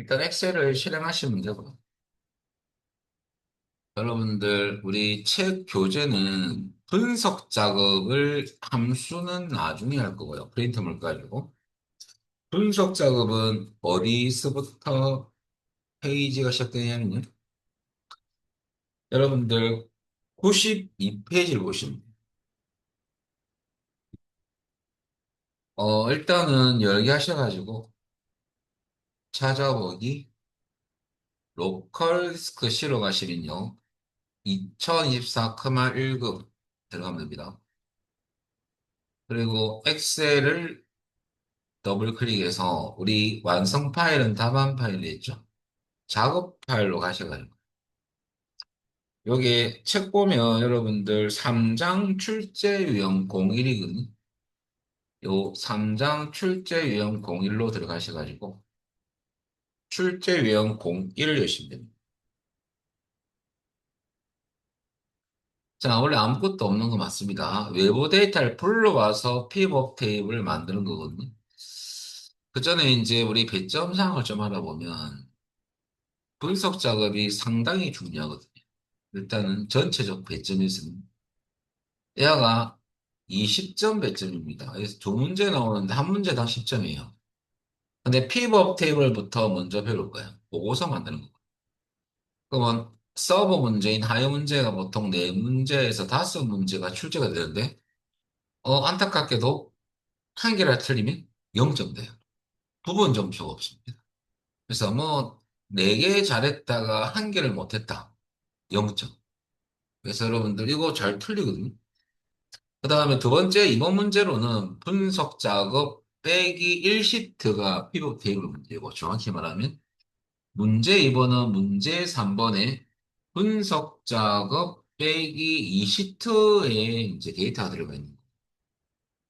일단 엑셀을 실행하시면 되고요. 여러분들, 우리 책 교재는 분석 작업을 함수는 나중에 할 거고요. 프린터물 가지고. 분석 작업은 어디서부터 페이지가 시작되냐면요. 여러분들 92페이지를 보시면 돼요. 일단은 열기 하셔가지고 찾아보기 로컬 디스크 실어 가시면요. 2024 1급 들어가면 됩니다. 그리고 엑셀을 더블 클릭해서 우리 완성 파일은 답안 파일이 있죠. 작업 파일로 가셔가지고 여기 책 보면 여러분들 3장 출제 유형 01이거든요. 요 3장 출제 유형 01로 들어가셔가지고 출제 유형 01을 여시면 됩니다. 자, 원래 아무것도 없는 거 맞습니다. 외부 데이터를 불러와서 피벗 테이블을 만드는 거거든요. 그 전에 이제 우리 배점상을 좀 알아보면 분석 작업이 상당히 중요하거든요. 일단은 전체적 배점에서는 얘가 20점 배점입니다. 그래서 두 문제 나오는데 한 문제당 10점이에요. 근데 피벗 테이블부터 먼저 배울 거예요. 보고서 만드는 거. 그러면 서버 문제인 하위 문제가 보통 네 문제에서 다섯 문제가 출제가 되는데 안타깝게도 한 개를 틀리면 0점 돼요. 부분 점수가 없습니다. 그래서 뭐 네 개 잘했다가 한 개를 못했다. 0점. 그래서 여러분들 이거 잘 틀리거든요. 그 다음에 두 번째, 이번 문제로는 분석 작업 빼기 1시트가 피벗 테이블 문제고, 정확히 말하면, 문제 2번은 문제 3번에 분석 작업 빼기 2시트에 이제 데이터가 들어가 있는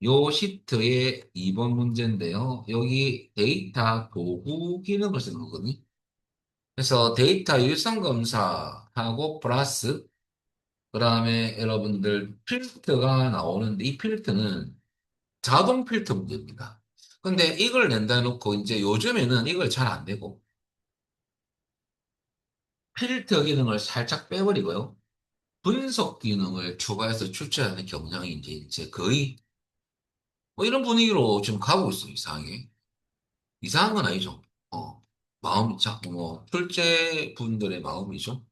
거예요. 요 시트의 2번 문제인데요. 여기 데이터 도구 기능을 쓰는 거거든요. 그래서 데이터 유선 검사하고 플러스, 그 다음에 여러분들 필터가 나오는데 이 필터는 자동 필터 문제입니다. 근데 이걸 낸다 해놓고 이제 요즘에는 이걸 잘 안 되고 필터 기능을 살짝 빼버리고요. 분석 기능을 추가해서 출제하는 경향이 이제 거의 뭐 이런 분위기로 지금 가고 있어요, 이상하게. 이상한 건 아니죠. 마음이 자꾸 뭐 출제 분들의 마음이죠.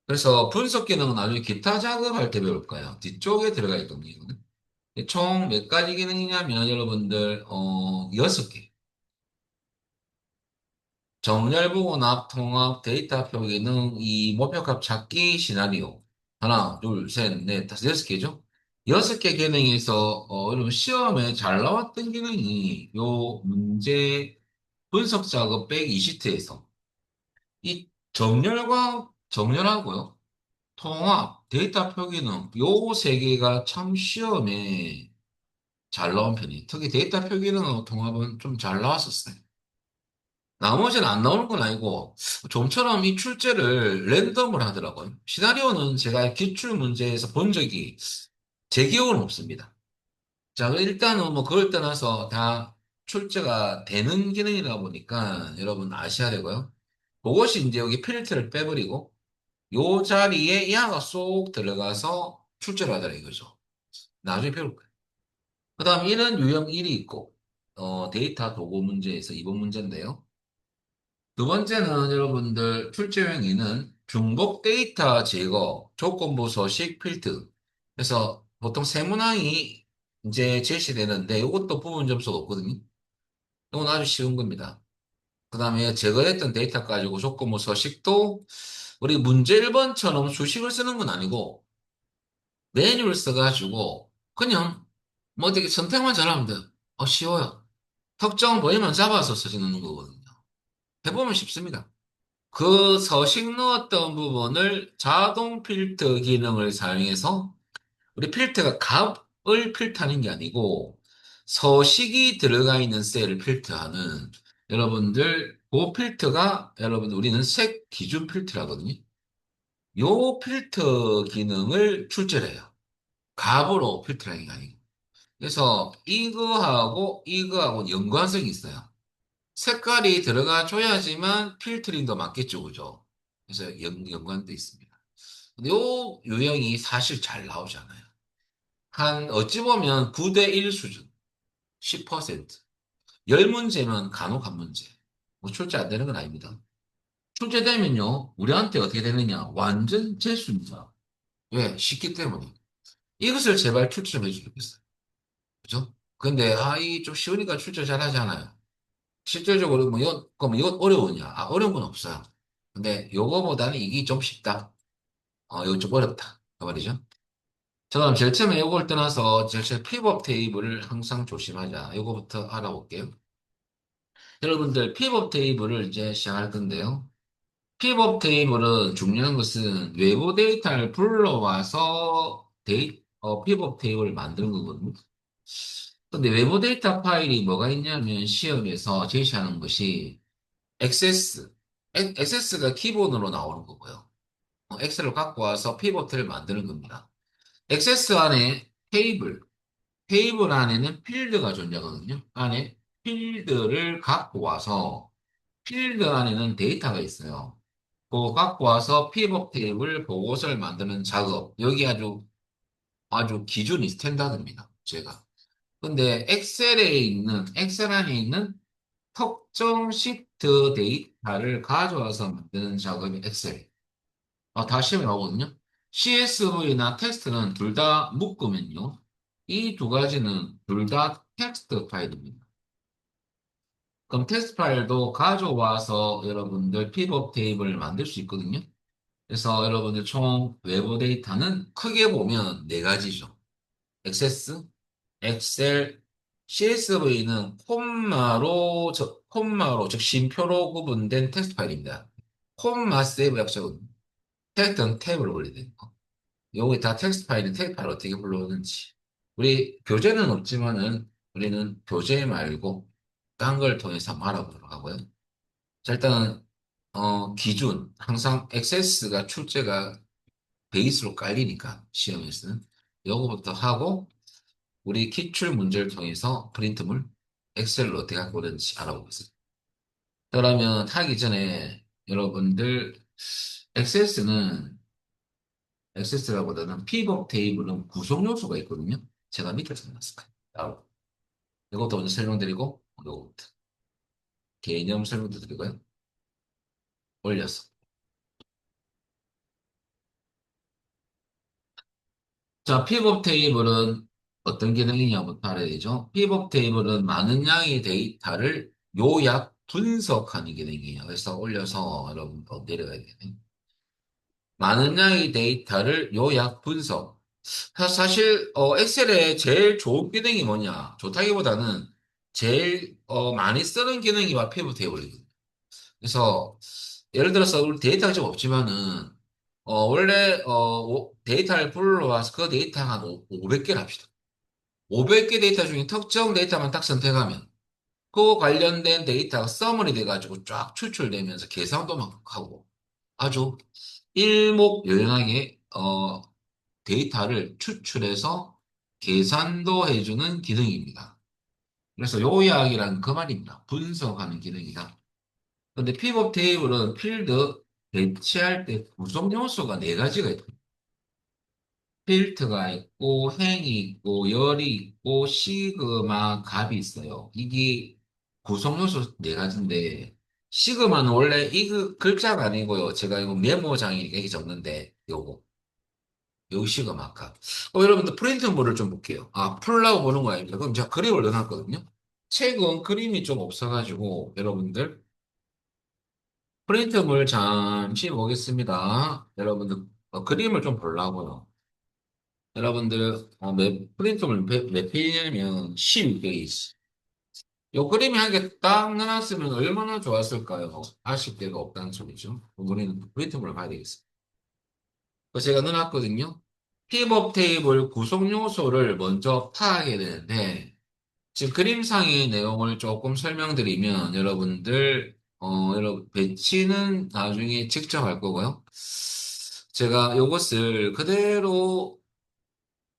그래서 분석 기능은 나중에 기타 작업할 때 배울 거예요. 뒤쪽에 들어가 있거든요. 이거는. 총 몇 가지 기능이냐면 여러분들 6개. 정렬 부호납, 통합, 데이터 표기능, 이 목표값 찾기 시나리오. 하나, 둘, 셋, 넷, 다섯, 6개죠? 6개 기능에서, 여러분 시험에 잘 나왔던 기능이 요 문제 분석 작업 빼기 시트에서 이 정렬하고요. 통합, 데이터 표기능, 요 세 개가 참 시험에 잘 나온 편이에요. 특히 데이터 표기능하고 통합은 좀 잘 나왔었어요. 나머지는 안 나오는 건 아니고, 좀처럼 이 출제를 랜덤으로 하더라고요. 시나리오는 제가 기출 문제에서 본 적이 제 기억은 없습니다. 자, 일단은 뭐 그걸 떠나서 다 출제가 되는 기능이다 보니까 여러분 아셔야 되고요. 그것이 이제 여기 필터를 빼버리고, 요 자리에 이하가 쏙 들어가서 출제를 하더라 이거죠. 나중에 배울 거예요. 그 다음 이런 유형 1이 있고, 데이터 도구 문제에서 이번 문제인데요. 두 번째는 여러분들 출제형에는 중복 데이터 제거, 조건부 서식 필터. 그래서 보통 세문항이 이제 제시되는데 이것도 부분 점수가 없거든요. 이건 아주 쉬운 겁니다. 그 다음에 제거했던 데이터 가지고 조건부 서식도 우리 문제 1번처럼 수식을 쓰는 건 아니고 메뉴를 써가지고 그냥 뭐 어떻게 선택만 잘하면 돼요. 쉬워요. 특정 범위만 잡아서 쓰시는 거거든요. 해보면 쉽습니다. 그 서식 넣었던 부분을 자동 필터 기능을 사용해서 우리 필터가 값을 필터하는 게 아니고 서식이 들어가 있는 셀을 필터하는 여러분들 그 필터가 여러분 우리는 색 기준 필터라거든요. 요 필터 기능을 출제를 해요. 값으로 필터하는 게 아니고. 그래서 이거하고 이거하고 연관성이 있어요. 색깔이 들어가 줘야지만 필터링도 맞겠죠, 그죠? 그래서 연관돼 있습니다. 근데 요 유형이 사실 잘 나오잖아요. 한 어찌 보면 9대 1 수준, 10%. 10문제면 간혹 한 문제. 뭐 출제 안 되는 건 아닙니다. 출제되면요, 우리한테 어떻게 되느냐? 완전 재수입니다. 왜? 쉽기 때문에. 이것을 제발 출제 좀 해주겠어요. 그죠? 근데, 이 좀 쉬우니까 출제 잘 하잖아요. 실질적으로 뭐, 그럼 이건 어려우냐? 어려운 건 없어요. 근데 요거보다는 이게 좀 쉽다. 이거 좀 어렵다. 그 말이죠. 자, 그럼 제일 처음에 요걸 떠나서 제일 처음에 픽업 테이블을 항상 조심하자. 요거부터 알아볼게요. 여러분들 픽업 테이블을 이제 시작할 건데요. 픽업 테이블은 중요한 것은 외부 데이터를 불러와서 픽업 테이블을 만드는 거거든요. 근데 외부 데이터 파일이 뭐가 있냐면 시험에서 제시하는 것이 액세스. 액세스가 기본으로 나오는 거고요. 엑셀을 갖고 와서 피보트를 만드는 겁니다. 액세스 안에 테이블 안에는 필드가 존재하거든요. 안에 필드를 갖고 와서 필드 안에는 데이터가 있어요. 그거 갖고 와서 피벗 테이블 보고서를 만드는 작업. 여기 아주 기준이 스탠다드입니다. 제가. 근데 엑셀 안에 있는 특정 시트 데이터를 가져와서 만드는 작업이 엑셀. 다시 나오거든요. CSV나 텍스트는 둘 다 묶으면요. 이 두 가지는 둘 다 텍스트 파일입니다. 그럼 텍스트 파일도 가져와서 여러분들 픽업 테이블을 만들 수 있거든요. 그래서 여러분들 총 외부 데이터는 크게 보면 네 가지죠. 액세스, 엑셀, CSV는 콤마로, 즉 쉼표로 구분된 텍스트 파일입니다. 콤마 세이브 약자거든요. 텍스트는 탭으로 분리된 거. 요게 다 텍스트 파일은 텍스트 파일 어떻게 불러오는지. 우리 교재는 없지만은 우리는 교재 말고 딴 걸 통해서 한번 알아보도록 하고요. 자, 일단은 기준 항상 액세스가 출제가 베이스로 깔리니까 시험에서는 요거부터 하고 우리 기출 문제를 통해서 프린트물 엑셀로 어떻게 갖고 오는지 알아보겠습니다. 그러면 하기 전에 여러분들 액세스는 액세스라보다는 피벗 테이블은 구성 요소가 있거든요. 제가 밑에 써놨을까요? 따로. 이것도 먼저 설명드리고 이거부터 개념 설명도 드리고요. 올려서. 자, 피벗 테이블은 어떤 기능이냐부터 알아야 되죠. 피벗 테이블은 많은 양의 데이터를 요약 분석하는 기능이에요. 그래서 올려서 여러분 내려가야 되네. 많은 양의 데이터를 요약 분석. 사실 엑셀의 제일 좋은 기능이 뭐냐? 좋다기보다는 제일 많이 쓰는 기능이 바 피벗 테이블이거든요. 그래서 예를 들어서 우리 데이터가 좀 없지만은 원래 데이터를 불러와서 그 데이터가 한 500개를 합시다. 500개 데이터 중에 특정 데이터만 딱 선택하면 그 관련된 데이터가 서머리 돼가지고 쫙 추출되면서 계산도 막 하고 아주 일목요연하게 데이터를 추출해서 계산도 해주는 기능입니다. 그래서 요약이란 그 말입니다. 분석하는 기능이다. 근데 픽업 테이블은 필드 배치할 때 구성 요소가 네 가지가 있고 필트가 있고 행이 있고 열이 있고 시그마 값이 있어요. 이게 구성 요소 네 가지인데 시그마는 원래 글자가 아니고요. 제가 이거 메모장에 이렇게 적는데 요거 시그마 값. 여러분들 프린트물을 좀 볼게요. 풀라고 보는 거 아닙니다. 그럼 제가 그림을 넣어놨거든요. 책은 그림이 좀 없어가지고 여러분들 프린트물 잠시 보겠습니다. 여러분들 그림을 좀 보려고요. 여러분들 프린트물 몇 페이지냐면 16페이지. 요 그림이 한 개 딱 나왔으면 얼마나 좋았을까요? 아쉽게가 없다는 소리죠. 우리는 프린트물을 봐야 되겠습니다. 그래서 제가 넣어놨거든요. 픽업 테이블 구성 요소를 먼저 파악해야 되는데 지금 그림상의 내용을 조금 설명드리면 여러분 배치는 나중에 직접 할 거고요. 제가 요것을 그대로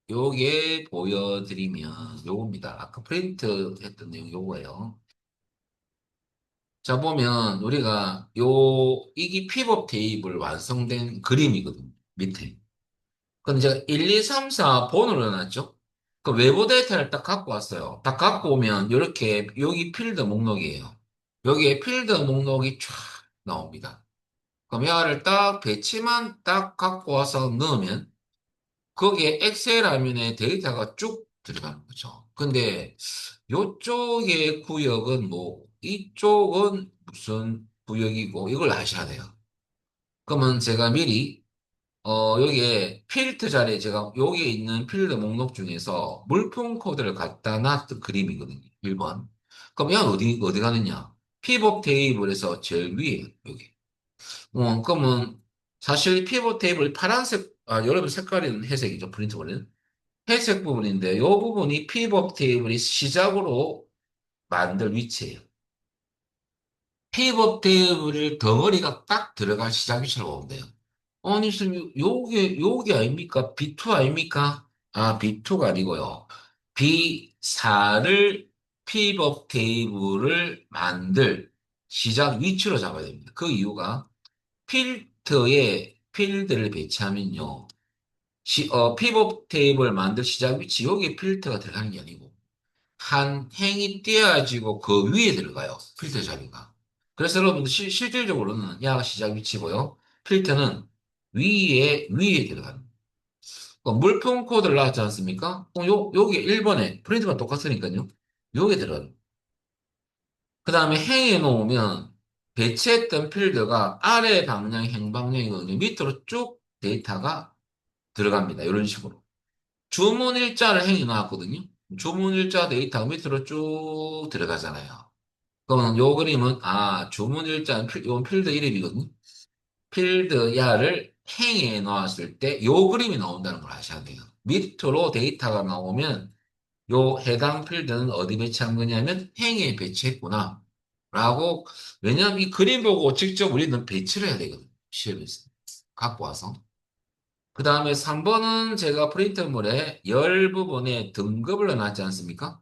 요게 보여드리면 요겁니다. 아까 프린트 했던 내용 요거예요. 자, 보면 우리가 이게 픽업 테이블 완성된 그림이거든요. 밑에. 근데 제가 1, 2, 3, 4 번호를 넣어놨죠? 그 외부 데이터를 딱 갖고 왔어요. 딱 갖고 오면 이렇게 여기 필드 목록이에요. 여기에 필드 목록이 쫙 나옵니다. 그럼 얘를 딱 배치만 딱 갖고 와서 넣으면 거기에 엑셀 화면에 데이터가 쭉 들어가는 거죠. 근데 이쪽의 구역은 뭐 이쪽은 무슨 구역이고 이걸 아셔야 돼요. 그러면 제가 미리 여기에 필드 자리에 제가 여기에 있는 필드 목록 중에서 물품 코드를 갖다 놨던 그림이거든요. 1번. 그럼 얘는 어디 가느냐? 피벗 테이블에서 제일 위에 여기. 그러면 사실 피벗 테이블 파란색, 여러분 색깔은 회색이죠. 프린트본은. 회색 부분인데 이 부분이 피벗 테이블이 시작으로 만들 위치예요. 피벗 테이블 덩어리가 딱 들어갈 시작 위치라고 보면 돼요. 아니, 선생님, 요게 아닙니까? B2 아닙니까? 아, B2가 아니고요. B4를 피벗 테이블을 만들 시작 위치로 잡아야 됩니다. 그 이유가 필터에 필드를 배치하면요. 피벗 테이블 만들 시작 위치, 여기에 필터가 들어가는 게 아니고, 한 행이 띄어지고 그 위에 들어가요. 필터 자리가. 그래서 여러분들 실질적으로는 야가 시작 위치고요. 필터는 위에 들어가는. 물품 코드를 나왔지 않습니까? 요게 1번에 프린트가 똑같으니까요. 요게 들어가는. 그 다음에 행에 놓으면 배치했던 필드가 아래 방향, 행 방향이거든요. 밑으로 쭉 데이터가 들어갑니다. 이런 식으로. 주문 일자를 행에 놨거든요. 주문 일자 데이터가 밑으로 쭉 들어가잖아요. 그러면 요 그림은, 주문 일자는 요 필드 이름이거든요. 필드 야를 행에 넣었을 때 요 그림이 나온다는 걸 아셔야 돼요. 밑으로 데이터가 나오면 요 해당 필드는 어디 배치한 거냐면 행에 배치했구나. 라고, 왜냐면 이 그림 보고 직접 우리는 배치를 해야 되거든요. 시험에서. 갖고 와서. 그 다음에 3번은 제가 프린트물에 열 부분에 등급을 넣어놨지 않습니까?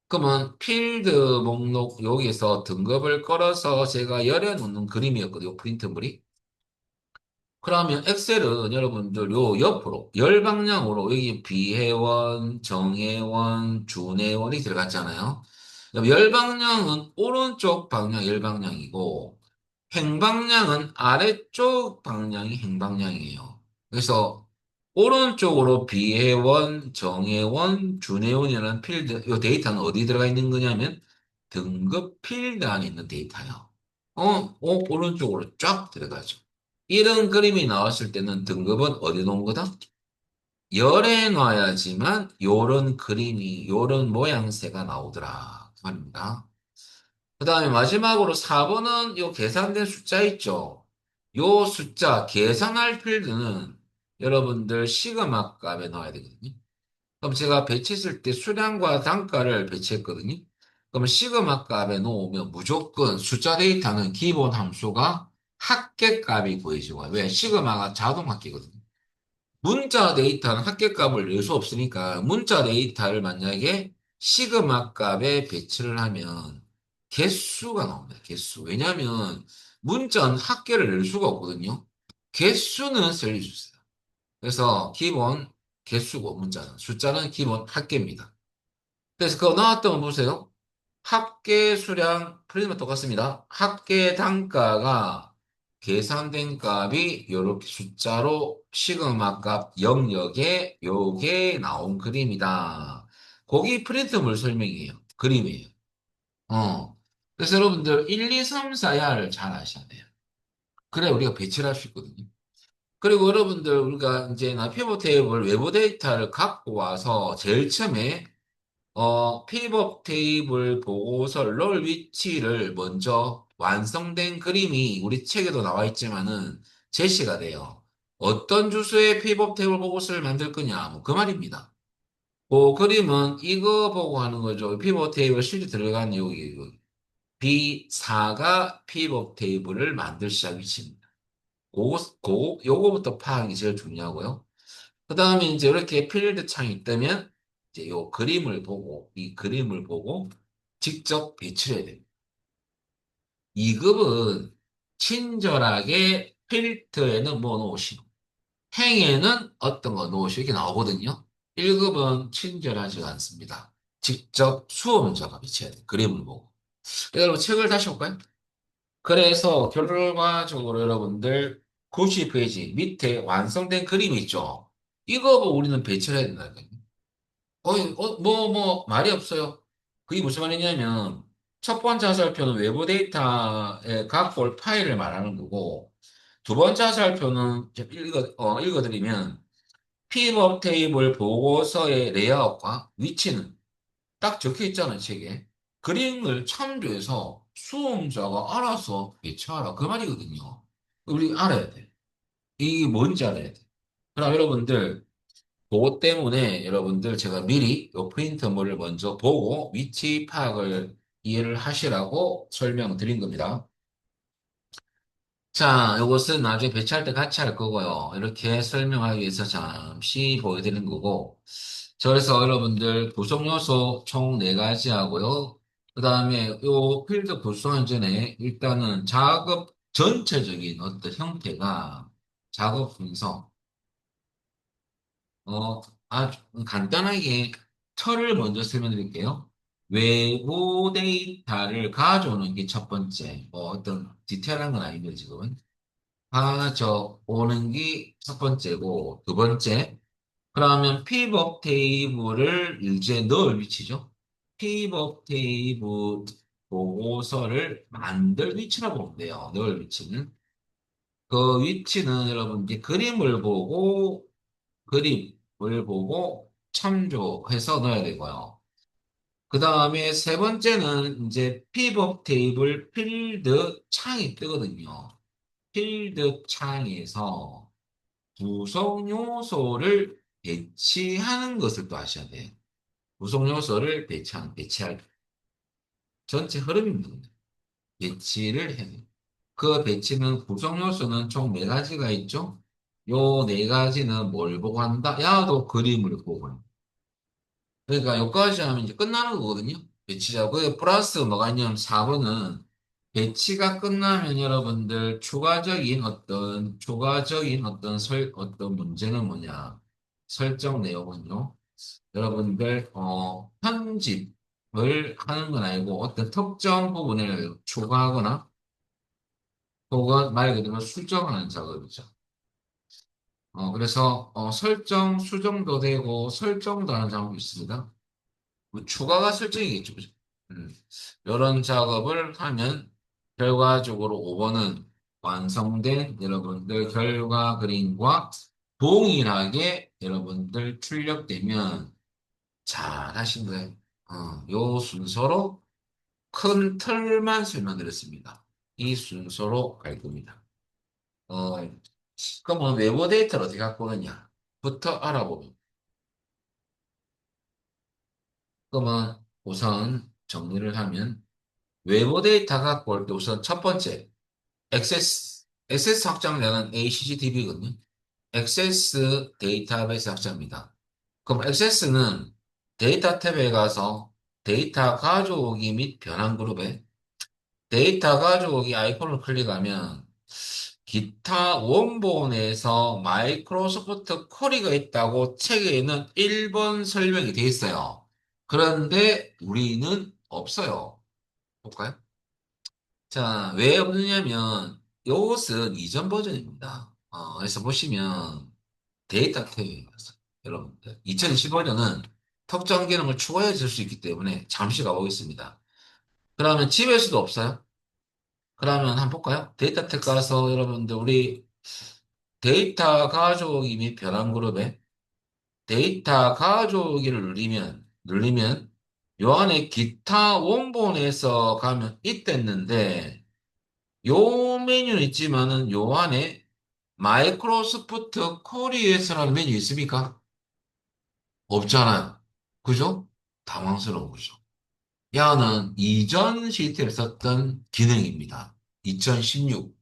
그러면 필드 목록 여기서 등급을 걸어서 제가 열에 놓는 그림이었거든요. 프린트물이. 그러면 엑셀은 여러분들 요 옆으로 열 방향으로 여기 비회원, 정회원, 준회원이 들어갔잖아요. 그럼 열 방향은 오른쪽 방향 열 방향이고 행방향은 아래쪽 방향이 행방향이에요. 그래서 오른쪽으로 비회원, 정회원, 준회원이라는 필드, 이 데이터는 어디 들어가 있는 거냐면 등급 필드 안에 있는 데이터예요. 오른쪽으로 쫙 들어가죠. 이런 그림이 나왔을 때는 등급은 어디 놓은 거다? 열에 놔야지만 요런 그림이, 요런 모양새가 나오더라. 그 말입니다. 그 다음에 마지막으로 4번은 요 계산된 숫자 있죠. 요 숫자, 계산할 필드는 여러분들 시그마 값에 넣어야 되거든요. 그럼 제가 배치했을 때 수량과 단가를 배치했거든요. 그러면 시그마 값에 놓으면 무조건 숫자 데이터는 기본 함수가 합계값이 보이죠. 왜? 시그마가 자동 합계거든요. 문자 데이터는 합계값을 낼 수 없으니까 문자 데이터를 만약에 시그마 값에 배치를 하면 개수가 나옵니다. 개수. 왜냐하면 문자는 합계를 낼 수가 없거든요. 개수는 쓸 수 있어요. 그래서 기본 개수고 문자는 숫자는 기본 합계입니다. 그래서 그거 나왔던 거 보세요. 합계 수량 프리즘은 똑같습니다. 합계 단가가 계산된 값이 이렇게 숫자로 시그마 값 영역에 요게 나온 그림이다. 거기 프린트물 설명이에요. 그림이에요. 그래서 여러분들 1, 2, 3, 4야를 잘 아셔야 돼요. 그래 우리가 배치를 할 수 있거든요. 그리고 여러분들 우리가 이제 나 피벗 테이블 외부 데이터를 갖고 와서 제일 처음에 피벗 테이블 보고서 롤 위치를 먼저 완성된 그림이 우리 책에도 나와 있지만은 제시가 돼요. 어떤 주소의 피벗 테이블 보고서를 만들 거냐, 뭐 그 말입니다. 그 그림은 이거 보고 하는 거죠. 피벗 테이블 실제 들어간 여기 B4가 피벗 테이블을 만들 시작 위치입니다. 요거부터 파악이 제일 중요하고요. 그 다음에 이제 이렇게 필드 창이 뜨면 이제 요 그림을 보고 이 그림을 보고 직접 배치를 해야 됩니다. 2급은 친절하게 필터에는 뭐 놓으시고, 행에는 어떤 거 놓으시고 이렇게 나오거든요. 1급은 친절하지 않습니다. 직접 수험자가 비쳐야 돼. 그림을 보고. 여러분 책을 다시 볼까요? 그래서 결과적으로 여러분들 90페이지 밑에 완성된 그림이 있죠. 이거 보고 우리는 배치를 해야 된다니까요. 말이 없어요. 그게 무슨 말이냐면, 첫 번째 화살표는 외부 데이터의 각볼 파일을 말하는 거고, 두 번째 화살표는 읽어드리면, 피벗 테이블 보고서의 레이아웃과 위치는 딱 적혀 있잖아요, 책에. 그림을 참조해서 수험자가 알아서 배치하라. 그 말이거든요. 우리 알아야 돼. 이게 뭔지 알아야 돼. 그럼 여러분들, 그것 때문에 여러분들 제가 미리 요 프린트물을 먼저 보고 위치 파악을 이해를 하시라고 설명드린 겁니다. 자, 요것은 나중에 배치할 때 같이 할 거고요. 이렇게 설명하기 위해서 잠시 보여드리는 거고. 자, 그래서 여러분들 구성 요소 총 4가지 하고요. 그 다음에 요 필드 구성하기 전에 일단은 작업 전체적인 어떤 형태가 작업 분석, 어, 아주 간단하게 틀을 먼저 설명드릴게요. 외부 데이터를 가져오는 게 첫 번째. 뭐 어떤 디테일한 건 아닌데 지금은. 가져오는 게 첫 번째고, 두 번째. 그러면 pivot 테이블을 이제 넣을 위치죠. pivot 테이블 보고서를 만들 위치라고 보면 돼요. 넣을 위치는. 그 위치는 여러분 이제 그림을 보고 참조해서 넣어야 되고요. 그 다음에 세 번째는 이제 pivot 테이블 필드 창이 뜨거든요. 필드 창에서 구성 요소를 배치하는 것을 또 아셔야 돼요. 구성 요소를 배치할 전체 흐름입니다. 배치를 해야 돼요. 그 배치는 구성 요소는 총 네 가지가 있죠. 요 네 가지는 뭘 보고 한다? 야도 그림을 보고 한다. 그러니까 여기까지 하면 이제 끝나는 거거든요. 배치자. 그 플러스 뭐가 있냐면 4번은 배치가 끝나면 여러분들 어떤 문제는 뭐냐. 설정 내용은요. 여러분들 편집을 하는 건 아니고 어떤 특정 부분을 추가하거나 혹은 말 그대로 수정하는 작업이죠. 그래서 설정 수정도 되고 설정도 하는 작업이 있습니다. 뭐 추가가 설정이겠죠. 그죠? 음. 이런 작업을 하면 결과적으로 5번은 완성된 여러분들 결과 그림과 동일하게 여러분들 출력되면 잘 하신 거예요. 요 순서로 큰 틀만 설명드렸습니다. 이 순서로 갈 겁니다. 어, 그러면 외부 데이터를 어떻게 갖고 오느냐부터 알아보면 그러면 우선 정리를 하면 외부 데이터 갖고 올 때 우선 첫 번째, 액세스 확장량은 HTTP거든요. 액세스 데이터베이스 확장입니다. 그럼 액세스는 데이터 탭에 가서 데이터 가져오기 및 변환 그룹에 데이터 가져오기 아이콘을 클릭하면 기타 원본에서 마이크로소프트 쿼리가 있다고 책에는 1번 설명이 돼 있어요. 그런데 우리는 없어요. 볼까요? 자, 왜 없느냐면 이것은 이전 버전입니다. 그래서 보시면 데이터 탭에 가서 여러분들 2015년은 특정 기능을 추가해 줄 수 있기 때문에 잠시 가보겠습니다. 그러면 집에서도 없어요? 그러면 한번 볼까요? 데이터 탭 가서 여러분들 우리 데이터 가져오기 및 변환 그룹에 데이터 가져오기를 누르면 요 안에 기타 원본에서 가면 있댔는데 요 메뉴는 있지만은 요 안에 마이크로소프트 코리에서라는 메뉴 있습니까? 없잖아요. 그죠? 당황스러운 거죠. 야는 이전 시스템에 썼던 기능입니다. 2016.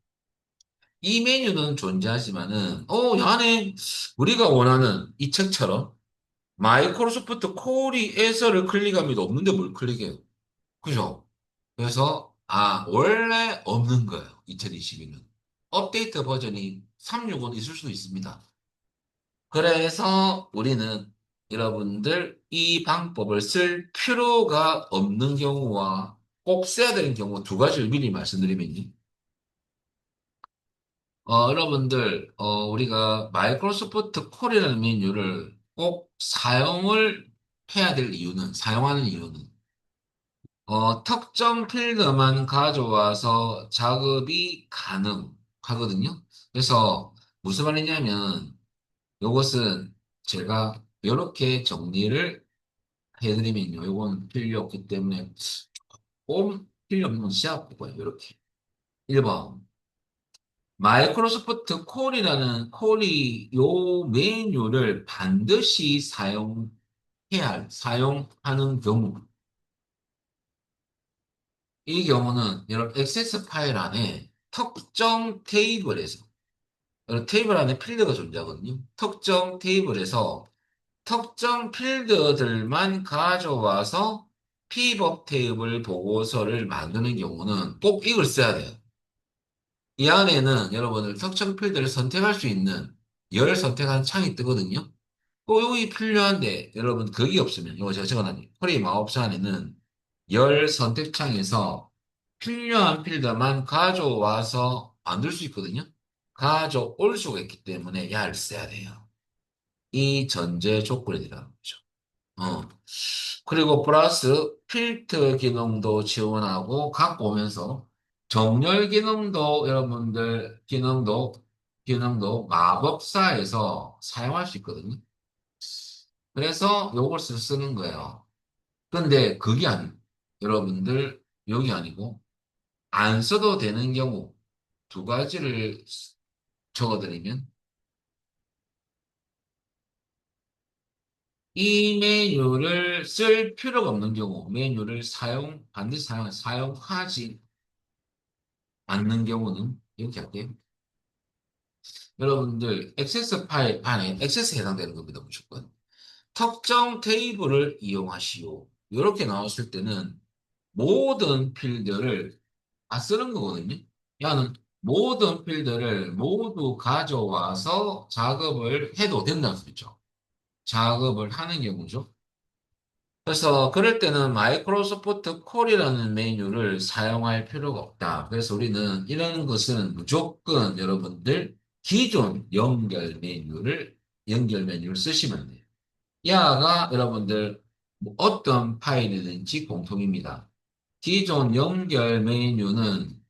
이 메뉴는 존재하지만은, 이 안에 우리가 원하는 이 책처럼 마이크로소프트 코리에서를 클릭하면 없는데 뭘 클릭해요? 그죠? 그래서 원래 없는 거예요. 2022년. 업데이트 버전이 365는 있을 수도 있습니다. 그래서 우리는 여러분들 이 방법을 쓸 필요가 없는 경우와 꼭 써야 되는 경우 두 가지를 미리 말씀드리면요. 여러분들, 우리가 마이크로소프트 콜이라는 메뉴를 꼭 사용을 해야 될 이유는, 사용하는 이유는, 특정 필드만 가져와서 작업이 가능하거든요. 그래서 무슨 말이냐면, 이것은 제가 이렇게 정리를 해드리면요. 이건 필요 없기 때문에, 꼭 필요 없는 시합 보고요. 이렇게. 1번. 마이크로소프트 콜이 요 메뉴를 반드시 사용하는 경우. 이 경우는 여러분 액세스 파일 안에 특정 테이블에서, 여러분 테이블 안에 필드가 존재하거든요. 특정 테이블에서 특정 필드들만 가져와서 피벗 테이블 보고서를 만드는 경우는 꼭 이걸 써야 돼요. 이 안에는 여러분들 특정 필드를 선택할 수 있는 열 선택하는 창이 뜨거든요. 꼭 여기 필요한데 여러분 그게 없으면 이거 제가 적어놨네요. 프리 마법사 안에는 열 선택창에서 필요한 필드만 가져와서 만들 수 있거든요. 가져올 수가 있기 때문에 야를 써야 돼요. 이 전제 조건이 들어가는 거죠. 어. 그리고 플러스 필터 기능도 지원하고 갖고 오면서 정렬 기능도 여러분들 기능도 마법사에서 사용할 수 있거든요. 그래서 요걸 쓰는 거예요. 근데 그게 아니고 여러분들 여기 아니고 안 써도 되는 경우 두 가지를 적어드리면 이 메뉴를 쓸 필요가 없는 경우 메뉴를 반드시 사용하지 않는 경우는 이렇게 할게요. 여러분들 액세스 파일 안에 액세스에 해당되는 겁니다. 무조건. 특정 테이블을 이용하시오. 이렇게 나왔을 때는 모든 필드를 다 쓰는 거거든요. 야는 모든 필드를 모두 가져와서 작업을 해도 된다는 소리죠. 작업을 하는 경우죠. 그래서 그럴 때는 마이크로소프트 콜이라는 메뉴를 사용할 필요가 없다. 그래서 우리는 이런 것은 무조건 여러분들 기존 연결 메뉴를 쓰시면 돼요. 야가 여러분들 뭐 어떤 파일이든지 공통입니다. 기존 연결 메뉴는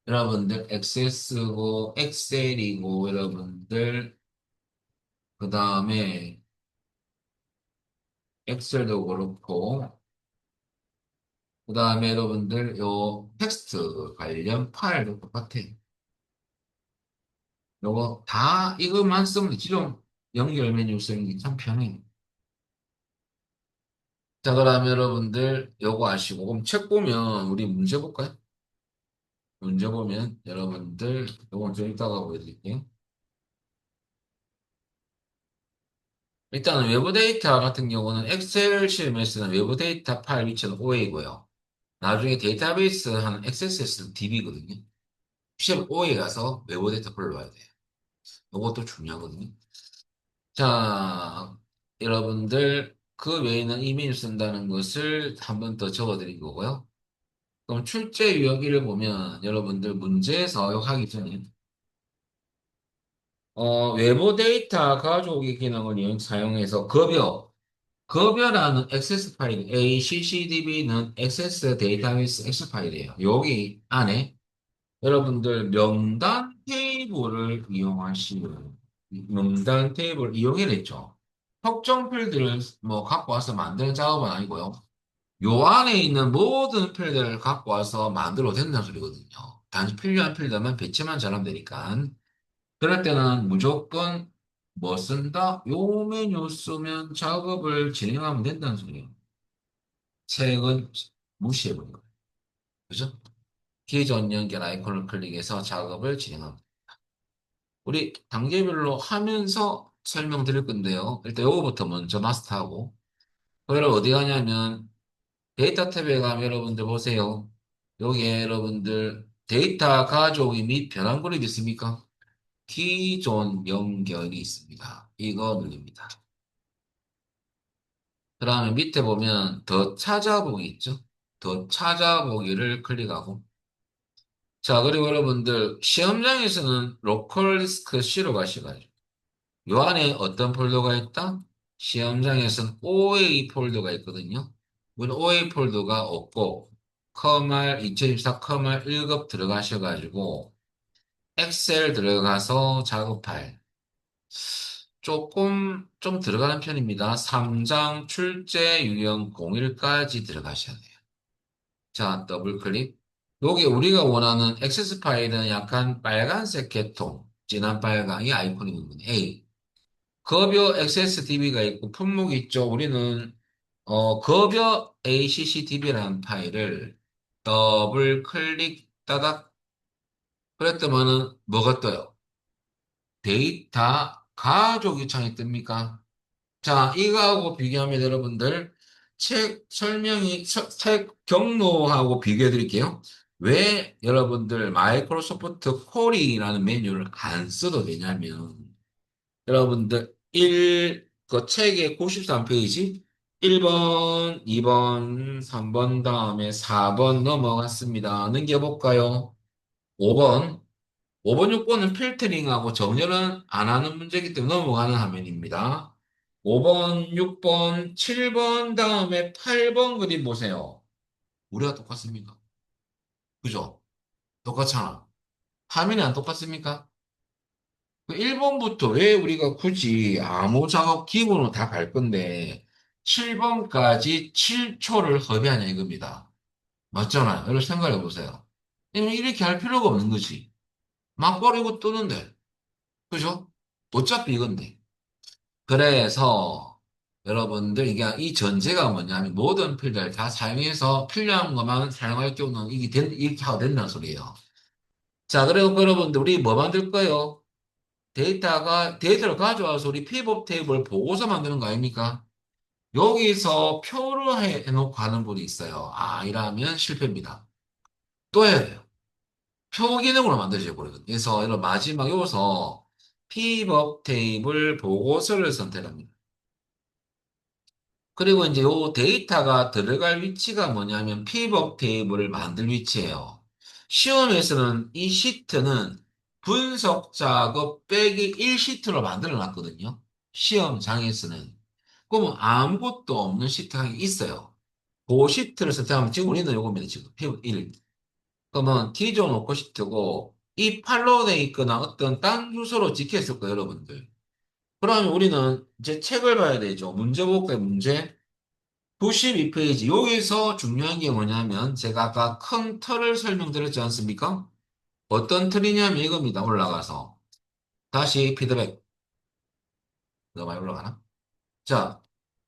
여러분들 액세스고 엑셀이고 여러분들 그 다음에 엑셀도 그렇고 그 다음에 여러분들 요 텍스트 관련 파일도 똑같아. 요거 다 이것만 쓰면 돼. 기존 연결 메뉴 쓰는 게 참 편해. 자, 그러면 여러분들 요거 아시고 그럼 책 보면 우리 문제 볼까요? 문제 보면 여러분들 요건 좀 이따가 보여드릴게요. 일단은 외부 데이터 같은 경우는 엑셀 실에서는 외부 데이터 파일 위치는 OA고요. 나중에 데이터베이스 하는 XSS DB거든요. 쉘 O에 가서 외부 데이터 불러와야 돼요. 이것도 중요하거든요. 자, 여러분들 그 외에는 이메일 쓴다는 것을 한 번 더 적어드린 거고요. 그럼 출제 유형 1을 보면 여러분들 문제에서 하기 전에 외부 데이터 가져오기 기능을 사용해서 급여라는 액세스 파일, ACCDB는 액세스 데이터베이스 X 파일이에요. 여기 안에 여러분들 명단 테이블을 이용해냈죠. 특정 필드를 뭐 갖고 와서 만드는 작업은 아니고요. 요 안에 있는 모든 필드를 갖고 와서 만들어도 된다는 소리거든요. 단지 필요한 필드만 배치만 잘하면 되니까. 그럴 때는 무조건 뭐 쓴다? 요 메뉴 쓰면 작업을 진행하면 된다는 소리예요. 책은 무시해버린 거예요. 그죠? 기존 연결 아이콘을 클릭해서 작업을 진행합니다. 우리 단계별로 하면서 설명드릴 건데요. 일단 요거부터 먼저 마스터하고. 그걸 어디 가냐면 데이터 탭에 가면 여러분들 보세요. 여기에 여러분들 데이터 가족이 및 변환 그룹이 있습니까? 기존 연결이 있습니다. 이거 눌립니다. 그 다음에 밑에 보면 더 찾아보기 있죠? 더 찾아보기를 클릭하고. 자, 그리고 여러분들 시험장에서는 로컬 디스크 C로 가셔가지고 요 안에 어떤 폴더가 있다? 시험장에서는 OA 폴더가 있거든요. 우리는 OA 폴더가 없고 커말 2024 커말 1급 들어가셔가지고 엑셀 들어가서 작업 파일 조금 좀 들어가는 편입니다. 3장 출제 유형 01까지 들어가셔야 돼요. 자, 더블 클릭. 여기 우리가 원하는 액세스 파일은 약간 빨간색 계통, 진한 빨강이 아이콘이거든요. A. 급여 XSDB가 있고 품목이 있죠. 우리는 급여 ACCDB라는 파일을 더블 클릭 따닥 그랬더만은 뭐가 떠요? 데이터 가족 창이 뜹니까? 자, 이거하고 비교하면 여러분들 책 설명이 책 경로하고 비교해 드릴게요. 왜 여러분들 마이크로소프트 콜이라는 메뉴를 안 써도 되냐면 여러분들 그 책의 93페이지 1번, 2번, 3번 다음에 4번 넘어갔습니다. 넘겨볼까요? 5번. 5번, 6번은 필터링하고 정렬은 안 하는 문제이기 때문에 넘어가는 화면입니다. 5번, 6번, 7번 다음에 8번 그림 보세요. 우리가 똑같습니까? 그죠? 똑같잖아. 화면이 안 똑같습니까? 1번부터 왜 우리가 굳이 아무 작업 기본으로 다 갈 건데 7번까지 7초를 허비하냐 이겁니다. 맞잖아요. 여러분 생각해 보세요. 이렇게 할 필요가 없는 거지. 막 버리고 뜨는데. 그죠? 어차피 이건데. 그래서 여러분들 이게 이 전제가 뭐냐면 모든 필드를 다 사용해서 필요한 것만 사용할 경우는 이렇게 하도 된다는 소리예요. 자, 그리고 여러분들 우리 뭐 만들 거예요? 데이터를 가져와서 우리 피벗 테이블 보고서 만드는 거 아닙니까? 여기서 표를 해놓고 하는 분이 있어요. 아, 이러면 실패입니다. 또 해야 돼요. 표 기능으로 만들어져 버리거든요. 그래서 이런 마지막 여기서 피벗 테이블 보고서를 선택합니다. 그리고 이제 요 데이터가 들어갈 위치가 뭐냐면 피벗 테이블을 만들 위치예요. 시험에서는 이 시트는 분석 작업 빼기 1시트로 만들어 놨거든요. 시험장에서는. 그러면 아무것도 없는 시트가 있어요. 그 시트를 선택하면 지금 우리는 요겁니다. 지금 피벗 1. 그러면 기존 로커 시트고 이 팔로우 돼 있거나 어떤 딴 주소로 찍혔을 거예요, 여러분들. 그러면 우리는 이제 책을 봐야 되죠. 문제 볼까요, 문제? 92페이지. 여기서 중요한 게 뭐냐면 제가 아까 큰 틀을 설명드렸지 않습니까? 어떤 틀이냐면 이겁니다. 올라가서. 다시 피드백. 너무 많이 올라가나? 자,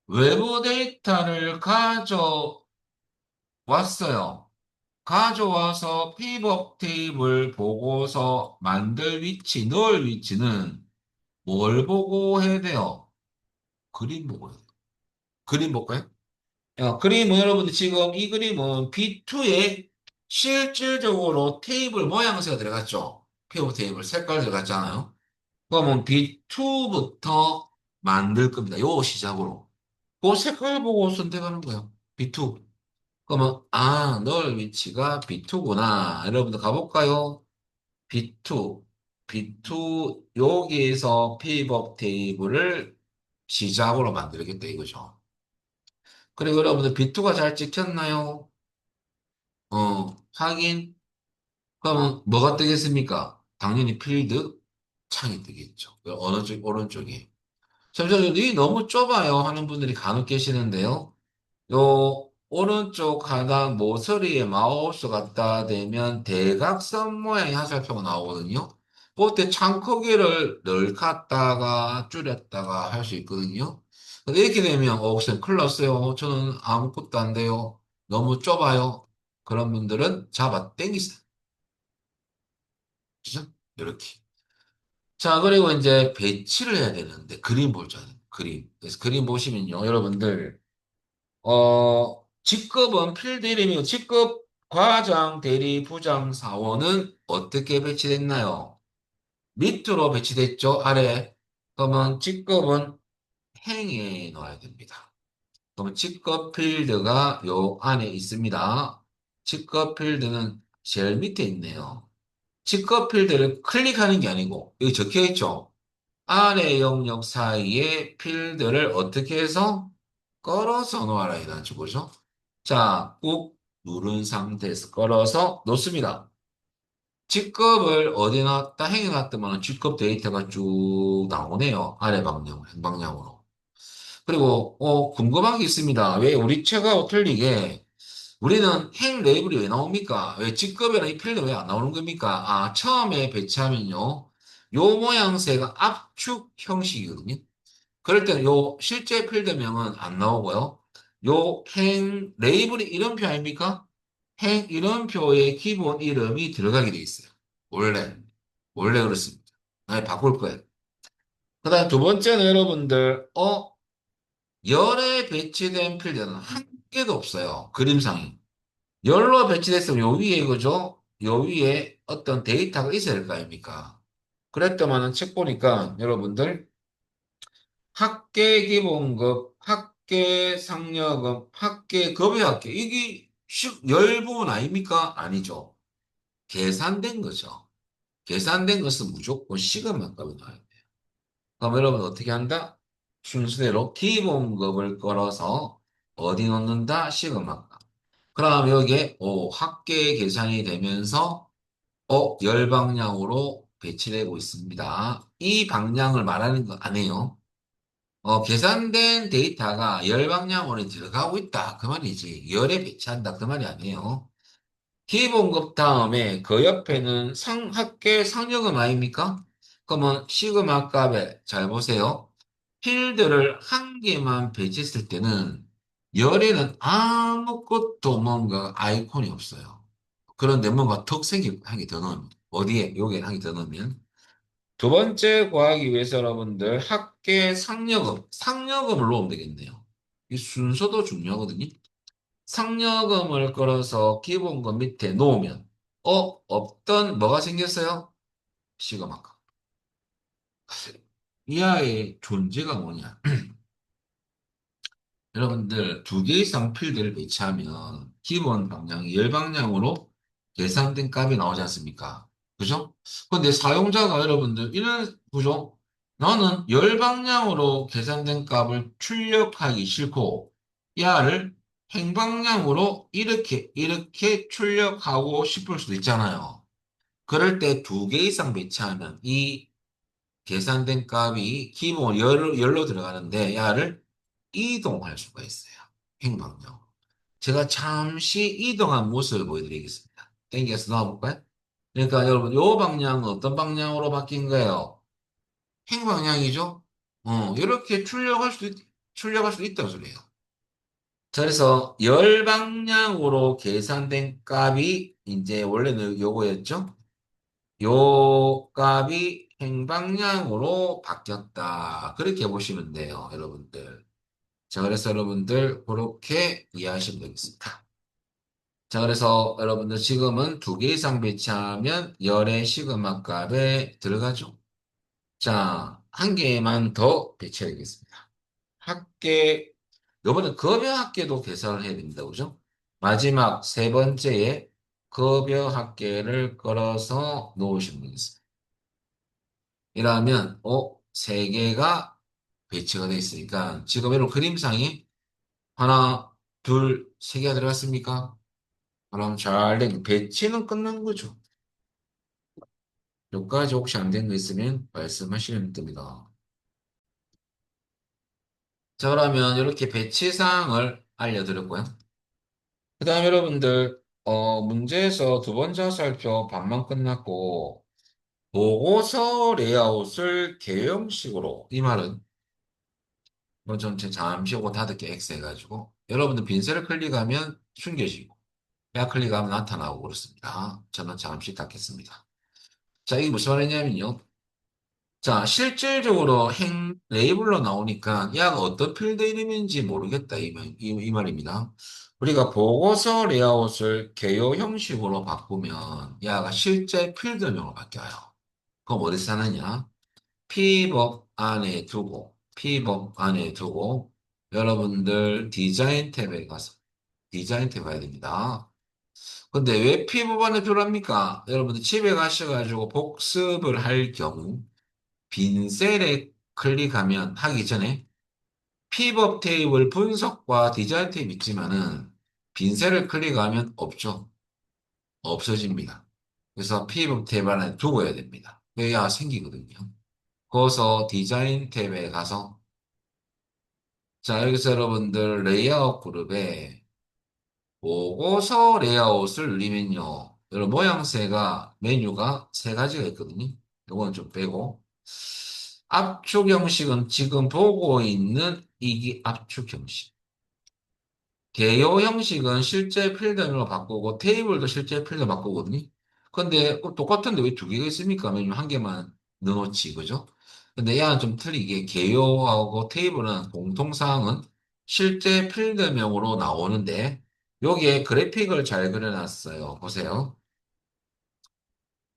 외부 데이터를 가져왔어요. 가져와서 피벗 테이블 보고서 만들 위치, 넣을 위치는 뭘 보고 해야 돼요? 그림 보고 해야 돼요. 그림 볼까요? 그림은 여러분들 지금 이 그림은 B2에 실질적으로 테이블 모양새가 들어갔죠. 피벗 테이블 색깔 들어갔잖아요. 그러면 B2부터 만들 겁니다. 요 시작으로. 그 색깔 보고 선택하는 거예요. B2. 그러면 아, 넣을 위치가 B2구나. 여러분들 가볼까요? B2. B2 여기에서 피벗 테이블을 시작으로 만들겠다 이거죠. 그리고 여러분들 B2가 잘 찍혔나요? 확인. 그러면 뭐가 뜨겠습니까? 당연히 필드 창이 뜨겠죠. 어느 쪽, 오른쪽에. 잠시만요. 이 너무 좁아요. 하는 분들이 간혹 계시는데요. 요, 오른쪽 하단 모서리에 마우스 갖다 대면 대각선 모양의 화살표가 나오거든요. 그때 창 크기를 넓혔다가 줄였다가 할 수 있거든요. 근데 이렇게 되면, 쌤, 큰일 났어요. 저는 아무것도 안 돼요. 너무 좁아요. 그런 분들은 잡아 당기세요. 그죠? 이렇게. 자, 그리고 이제 배치를 해야 되는데, 그림 보죠. 그림. 그래서 그림 보시면요. 여러분들, 직급은 필드 이름이고, 직급 과장, 대리, 부장, 사원은 어떻게 배치됐나요? 밑으로 배치됐죠? 아래. 그러면 직급은 행에 넣어야 됩니다. 그러면 직급 필드가 요 안에 있습니다. 직급 필드는 제일 밑에 있네요. 직급 필드를 클릭하는 게 아니고 여기 적혀 있죠? 아래 영역 사이에 필드를 어떻게 해서 걸어서 놓아라 이런 식으로죠. 자, 꾹 누른 상태에서 걸어서 놓습니다. 직급을 어디 놨다 행에 놨더만 직급 데이터가 쭉 나오네요. 아래 방향, 행방향으로. 그리고 궁금한 게 있습니다. 왜 우리 책하고 틀리게 우리는 행 레이블이 왜 나옵니까? 왜 직급이랑 이 필드 왜 안 나오는 겁니까? 아, 처음에 배치하면요. 요 모양새가 압축 형식이거든요. 그럴 때는 요 실제 필드명은 안 나오고요. 요 행 레이블이 이름표 아닙니까? 행 이름표의 기본 이름이 들어가게 돼 있어요. 원래. 원래 그렇습니다. 아니, 바꿀 거예요. 그 다음 두 번째는 여러분들, 열에 배치된 필드는 한 개도 없어요. 그림상에. 열로 배치됐으면 요 위에 그죠? 요 위에 어떤 데이터가 있어야 될 거 아닙니까? 그랬더만은 책 보니까 여러분들 학계 기본급, 학계 상여금, 학계 급여학계 이게 열 부분 아닙니까? 아니죠. 계산된 거죠. 계산된 것은 무조건 시급만큼이 나와야 돼요. 그럼 여러분 어떻게 한다? 순서대로 기본급을 걸어서 어디 넣는다? 시급만큼. 그럼 여기에 합계 계산이 되면서 열 방향으로 배치되고 있습니다. 이 방향을 말하는 거 아니에요. 계산된 데이터가 열 방향으로 들어가고 있다. 그 말이지. 열에 배치한다. 그 말이 아니에요. 기본급 다음에 그 옆에는 합계 상여금 아닙니까? 그러면 시그마 값에 잘 보세요. 필드를 한 개만 배치했을 때는 열에는 아무것도 뭔가 아이콘이 없어요. 그런데 뭔가 턱 생기 한 개 더 넣으면 어디에 여기에 한 개 더 넣으면 두 번째 구하기 위해서 여러분들 합계 상여금을 넣으면 되겠네요. 이 순서도 중요하거든요. 상여금을 걸어서 기본급 밑에 놓으면 없던 뭐가 생겼어요? 시그마가. 이 아이의 존재가 뭐냐? 여러분들 두 개 이상 필드를 배치하면 기본 방향이 열 방향으로 계산된 값이 나오지 않습니까? 그죠? 근데 사용자가 여러분들 이런 구조 나는 열 방향으로 계산된 값을 출력하기 싫고 야를 행방향으로 이렇게 출력하고 싶을 수도 있잖아요. 그럴 때 두 개 이상 배치하면 이 계산된 값이 기본 열로 들어가는데 야를 이동할 수가 있어요. 행방향. 제가 잠시 이동한 모습을 보여드리겠습니다. 땡겨서 나와볼까요? 그러니까 여러분, 요 방향은 어떤 방향으로 바뀐 거예요? 행방향이죠? 이렇게 출력할 수도 있다는 소리예요. 자, 그래서 열 방향으로 계산된 값이 이제 원래는 요거였죠? 요 값이 행방향으로 바뀌었다. 그렇게 보시면 돼요, 여러분들. 자, 그래서 여러분들 그렇게 이해하시면 되겠습니다. 자, 그래서 여러분들 지금은 두 개 이상 배치하면 열의 시그마 값에 들어가죠. 자, 한 개만 더 배치해야겠습니다. 합계, 요번에 급여 합계도 계산을 해야 됩니다. 그죠? 마지막 세 번째에 급여 합계를 걸어서 놓으시면 되겠습니다. 이러면, 세 개가 배치가 되어 있으니까 지금 이런 그림상에 하나, 둘, 세 개가 들어갔습니까? 그럼 잘 된, 배치는 끝난 거죠. 여기까지 혹시 안 된 거 있으면 말씀하시면 됩니다. 자, 그러면 이렇게 배치 사항을 알려드렸고요. 그 다음 여러분들, 문제에서 두 번째 화살표 반만 끝났고, 보고서 레이아웃을 개형식으로, 이 말은, 뭐 전체 잠시 요거 닫을게 X 해가지고, 여러분들 빈셀을 클릭하면 숨겨지고, 빼 클릭하면 나타나고 그렇습니다. 저는 잠시 닫겠습니다. 자, 이게 무슨 말이냐면요. 자, 실질적으로 레이블로 나오니까 야가 어떤 필드 이름인지 모르겠다 이 말입니다. 우리가 보고서 레이아웃을 개요 형식으로 바꾸면 야가 실제 필드명으로 바뀌어요. 그럼 어디서 하느냐? pbop 안에 두고 여러분들 디자인 탭에 가서 디자인 탭 가야 됩니다. 근데 왜 pbop 안에 필요합니까? 여러분들 집에 가셔가지고 복습을 할 경우 빈 셀에 클릭하면 하기 전에 pivot 테이블 분석과 디자인 탭 있지만은 빈 셀을 클릭하면 없죠. 없어집니다. 그래서 pivot 테이블 안에 두고 해야 됩니다. 그래야 생기거든요. 거기서 디자인 탭에 가서 자 여기서 여러분들 레이아웃 그룹에 보고서 레이아웃을 누르면요. 여러분 모양새가 메뉴가 세 가지가 있거든요. 이건 좀 빼고 압축 형식은 지금 보고 있는 이게 압축 형식. 개요 형식은 실제 필드로 바꾸고 테이블도 실제 필드로 바꾸거든요. 근데 똑같은데 왜 두 개가 있습니까? 메뉴 한 개만 넣어놓지, 그죠? 근데 얘는 좀 틀리게 개요하고 테이블은 공통사항은 실제 필드명으로 나오는데 여기에 그래픽을 잘 그려놨어요. 보세요.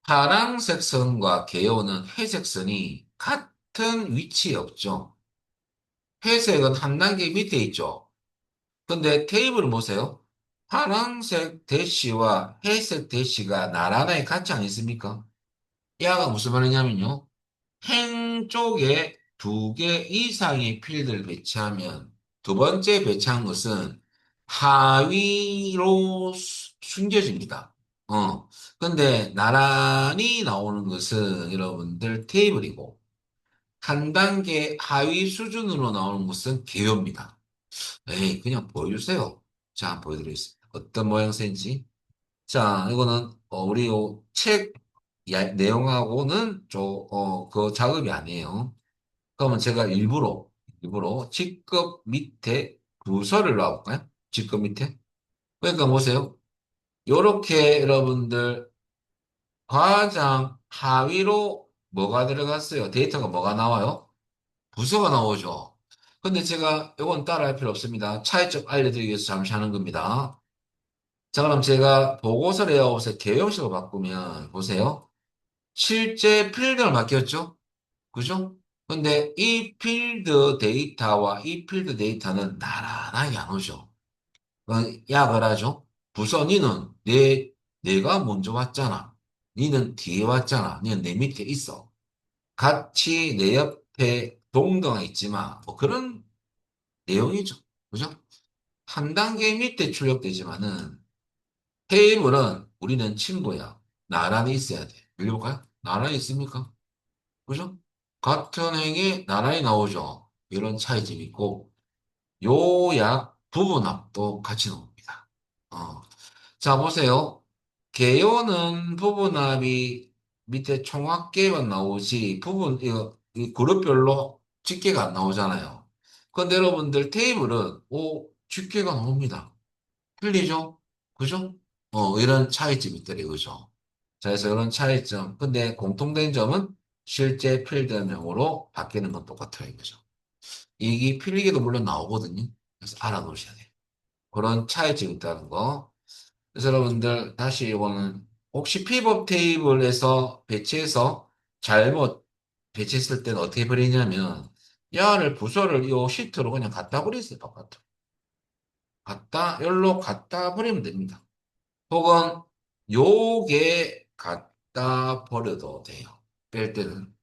파란색 선과 개요는 회색 선이 같은 위치에 없죠. 회색은 한 단계 밑에 있죠. 근데 테이블을 보세요. 파란색 대시와 회색 대시가 나란하게 같이 안 있습니까? 야가 무슨 말이냐면요. 행 쪽에 두 개 이상의 필드를 배치하면 두 번째 배치한 것은 하위로 숨겨집니다. 근데 나란히 나오는 것은 여러분들 테이블이고 한 단계 하위 수준으로 나오는 것은 개요입니다. 에이, 그냥 보여주세요. 자, 한번 보여드리겠습니다. 어떤 모양새인지. 자, 이거는, 우리 책 내용하고는 그 작업이 아니에요. 그러면 제가 일부러 직급 밑에 부서를 놔볼까요? 직급 밑에. 그러니까 보세요. 요렇게 여러분들 과장 하위로 뭐가 들어갔어요? 데이터가 뭐가 나와요? 부서가 나오죠. 근데 제가 이건 따라할 필요 없습니다. 차이점 알려드리기 위해서 잠시 하는 겁니다. 자, 그럼 제가 보고서 레이아웃의 개형식을 바꾸면 보세요. 실제 필드가 바뀌었죠? 그죠? 근데 이 필드 데이터와 이 필드 데이터는 나란하게 안 오죠. 약을 하죠. 부서 니는 내가 먼저 왔잖아. 니는 뒤에 왔잖아. 니는 내 밑에 있어. 같이 내 옆에 동등하 있지만 뭐 그런 내용이죠. 그죠? 한 단계 밑에 출력되지만은 테이블은 우리는 친구야. 나란히 있어야 돼. 읽어볼까요? 나란히 있습니까? 그죠? 같은 행이 나란히 나오죠. 이런 차이점이 있고 요약 부분합도 같이 나옵니다. 어. 자, 보세요. 개요는 부분합이 밑에 총합계만 나오지 이 그룹별로 집계가 안 나오잖아요. 근데 여러분들 테이블은 집계가 나옵니다. 틀리죠? 그죠? 이런 차이점이 있더래, 그죠? 자, 그래서 이런 차이점. 근데 공통된 점은 실제 필드명으로 바뀌는 건 똑같아요, 이거죠. 이게 필기도 물론 나오거든요. 그래서 알아놓으셔야 돼요. 그런 차이점이 있다는 거. 그래서 여러분들, 다시 이거는 혹시 피벗 테이블에서 배치해서 잘못 배치했을 때는 어떻게 버리냐면, 야를 부서를 이 시트로 그냥 갖다 버리세요, 바깥으로. 여기로 갖다 버리면 됩니다. 혹은 요게 갖다 버려도 돼요. 뺄 때는.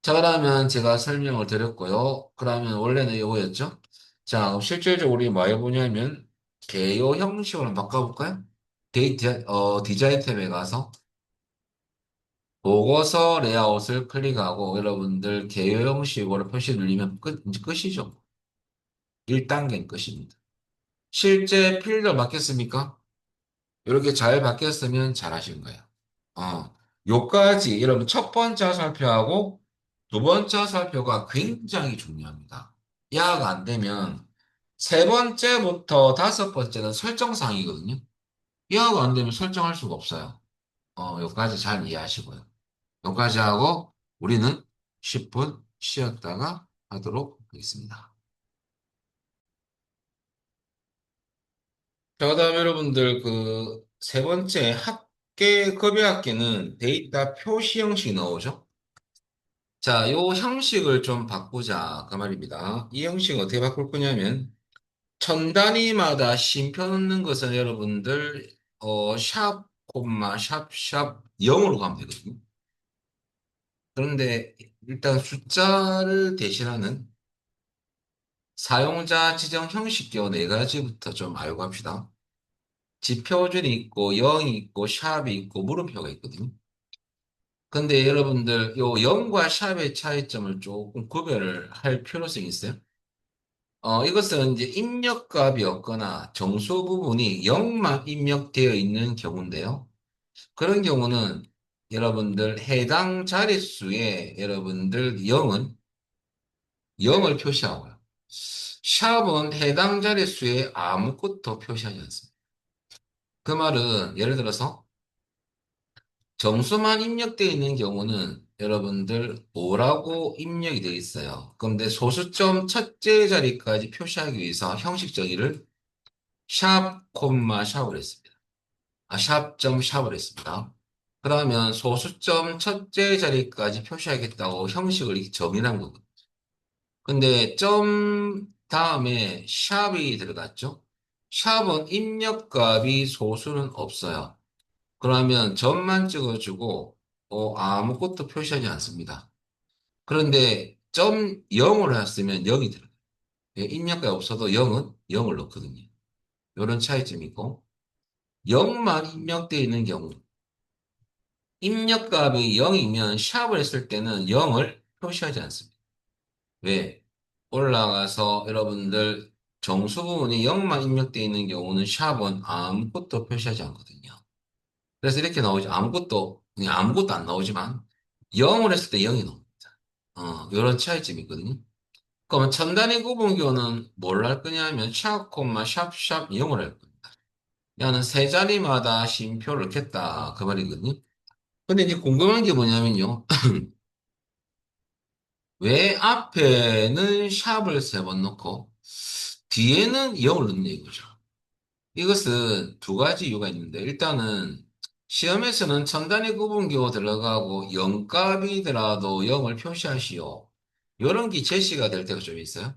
자, 그러면 제가 설명을 드렸고요. 그러면 원래는 이거였죠? 자, 그럼 실질적으로 우리 뭐 해보냐면 개요 형식으로 한번 바꿔볼까요? 디자인 탭에 가서 보고서 레이아웃을 클릭하고 여러분들 개요 형식으로 표시 누르면 이제 끝이죠. 1단계는 끝입니다. 실제 필드 바뀌었습니까? 이렇게 잘 바뀌었으면 잘하신 거예요. 요까지 여러분 첫 번째 화살표하고 두 번째 화살표가 굉장히 중요합니다. 이해가 안 되면 세 번째부터 다섯 번째는 설정사항이거든요. 이해가 안 되면 설정할 수가 없어요. 요까지 잘 이해하시고요. 요까지 하고 우리는 10분 쉬었다가 하도록 하겠습니다. 자, 그다음 여러분들 그 세 번째 합계 급여합계는 데이터 표시 형식이 나오죠. 자, 요 형식을 좀 바꾸자 그 말입니다. 이 형식 어떻게 바꿀 거냐면 천 단위마다 쉼표 넣는 것은 여러분들 샵 콤마 샵샵 0으로 가면 되거든요. 그런데 일단 숫자를 대신하는 사용자 지정 형식표 네 가지부터 좀 알고 갑시다. 지표준이 있고 0이 있고 샵이 있고 물음표가 있거든요. 근데 여러분들 요 0과 샵의 차이점을 조금 구별을 할 필요성이 있어요. 이것은 이제 입력값이 없거나 정수 부분이 0만 입력되어 있는 경우인데요. 그런 경우는 여러분들 해당 자릿수에 여러분들 0은 0을 표시하고요. 샵은 해당 자릿수에 아무것도 표시하지 않습니다. 그 말은 예를 들어서 정수만 입력되어 있는 경우는 여러분들 5라고 입력이 되어 있어요. 그런데 소수점 첫째 자리까지 표시하기 위해서 형식 정의를 샵, 콤마, 샵을 했습니다. 샵점 샵을 했습니다. 그러면 소수점 첫째 자리까지 표시하겠다고 형식을 이렇게 정의한 거거든요. 근데 점 다음에 샵이 들어갔죠? 샵은 입력값이 소수는 없어요. 그러면 점만 찍어주고 아무것도 표시하지 않습니다. 그런데 점 0으로 했으면 0이 들어가요. 입력값이 없어도 0은 0을 넣거든요. 이런 차이점이 있고 0만 입력되어 있는 경우 입력값이 0이면 샵을 했을 때는 0을 표시하지 않습니다. 왜? 올라가서 여러분들 정수 부분이 0만 입력되어 있는 경우는 샵은 아무것도 표시하지 않거든요. 그래서 이렇게 나오죠. 아무것도, 그냥 아무것도 안 나오지만 0을 했을 때 0이 나옵니다. 이런 차이점이 있거든요. 그러면 첨단위 구분교는 뭘 할 거냐면 샵, 콤마, 샵, 샵 0을 할 겁니다. 야는 세 자리마다 쉼표를 넣겠다. 그 말이거든요. 근데 이제 궁금한 게 뭐냐면요. 왜 앞에는 샵을 세 번 넣고 뒤에는 0을 넣냐 이거죠. 이것은 두 가지 이유가 있는데 일단은 시험에서는 첨단위 구분교 들어가고 0값이더라도 0을 표시하시오. 이런 게 제시가 될 때가 좀 있어요.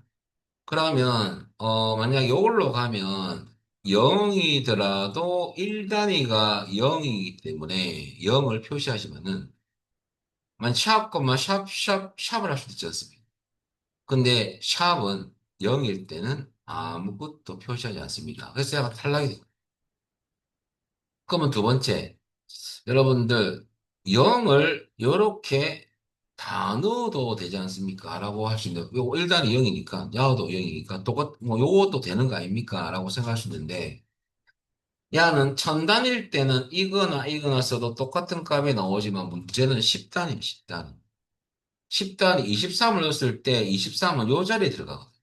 그러면 만약 이걸로 가면 0이더라도 1단위가 0이기 때문에 0을 표시하시면은 만 샵, 샵, 샵, 샵을 할 수도 있지 않습니까? 근데 샵은 0일 때는 아무것도 표시하지 않습니다. 그래서 약간 탈락이 돼요. 그러면 두 번째, 여러분들 0을 이렇게 다 넣어도 되지 않습니까? 라고 할 수 있는데, 요 1단이 0이니까, 야도 0이니까, 뭐, 요것도 되는 거 아닙니까? 라고 생각할 수 있는데, 야는 천단일 때는 이거나 써도 똑같은 값이 나오지만 문제는 10단이에요, 10단. 10단이 23을 넣었을 때 23은 요 자리에 들어가거든요.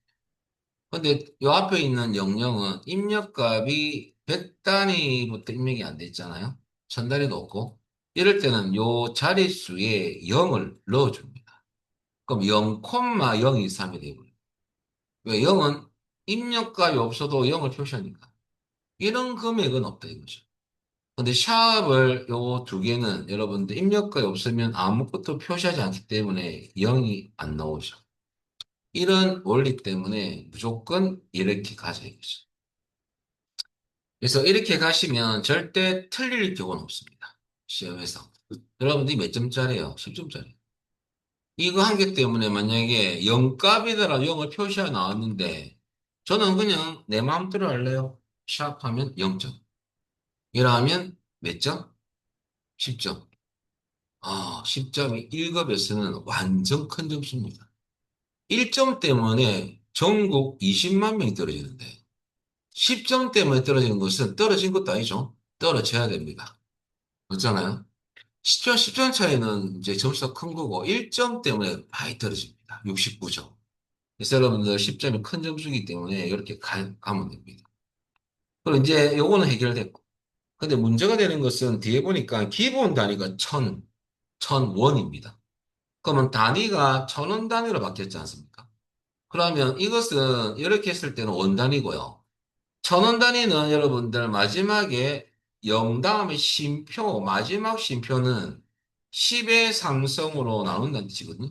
근데 요 앞에 있는 영영은 입력값이 100단위부터 입력이 안 돼 있잖아요. 1000단위도 없고. 이럴 때는 요 자릿수에 0을 넣어줍니다. 그럼 0,023이 되고요. 왜 0은 입력값이 없어도 0을 표시하니까. 이런 금액은 없다 이거죠. 근데 샵을 요 두 개는 여러분들 입력값이 없으면 아무것도 표시하지 않기 때문에 0이 안 나오죠. 이런 원리 때문에 무조건 이렇게 가자 이거죠. 그래서 이렇게 가시면 절대 틀릴 경우는 없습니다. 시험에서. 여러분들이 몇 점짜리예요? 10점짜리. 이거 한 개 때문에 만약에 0값이더라 0을 표시가 나왔는데 저는 그냥 내 마음대로 할래요. 샵하면 0점. 이러면 몇 점? 10점. 10점이 1급에서는 완전 큰 점수입니다. 1점 때문에 전국 20만 명이 떨어지는데 10점 때문에 떨어지는 것은 떨어진 것도 아니죠. 떨어져야 됩니다. 그렇잖아요. 10점 차이는 이제 점수가 큰 거고 1점 때문에 많이 떨어집니다. 69점. 그래서 여러분들 10점이 큰 점수이기 때문에 이렇게 가면 됩니다. 그리고 이제 요거는 해결됐고. 근데 문제가 되는 것은 뒤에 보니까 기본 단위가 1000원입니다. 그러면 단위가 천원 단위로 바뀌었지 않습니까? 그러면 이것은 이렇게 했을 때는 원 단위고요. 천원 단위는 여러분들 마지막에 0 다음에 쉼표, 마지막 쉼표는 10의 상승으로 나눈다는 뜻이거든요.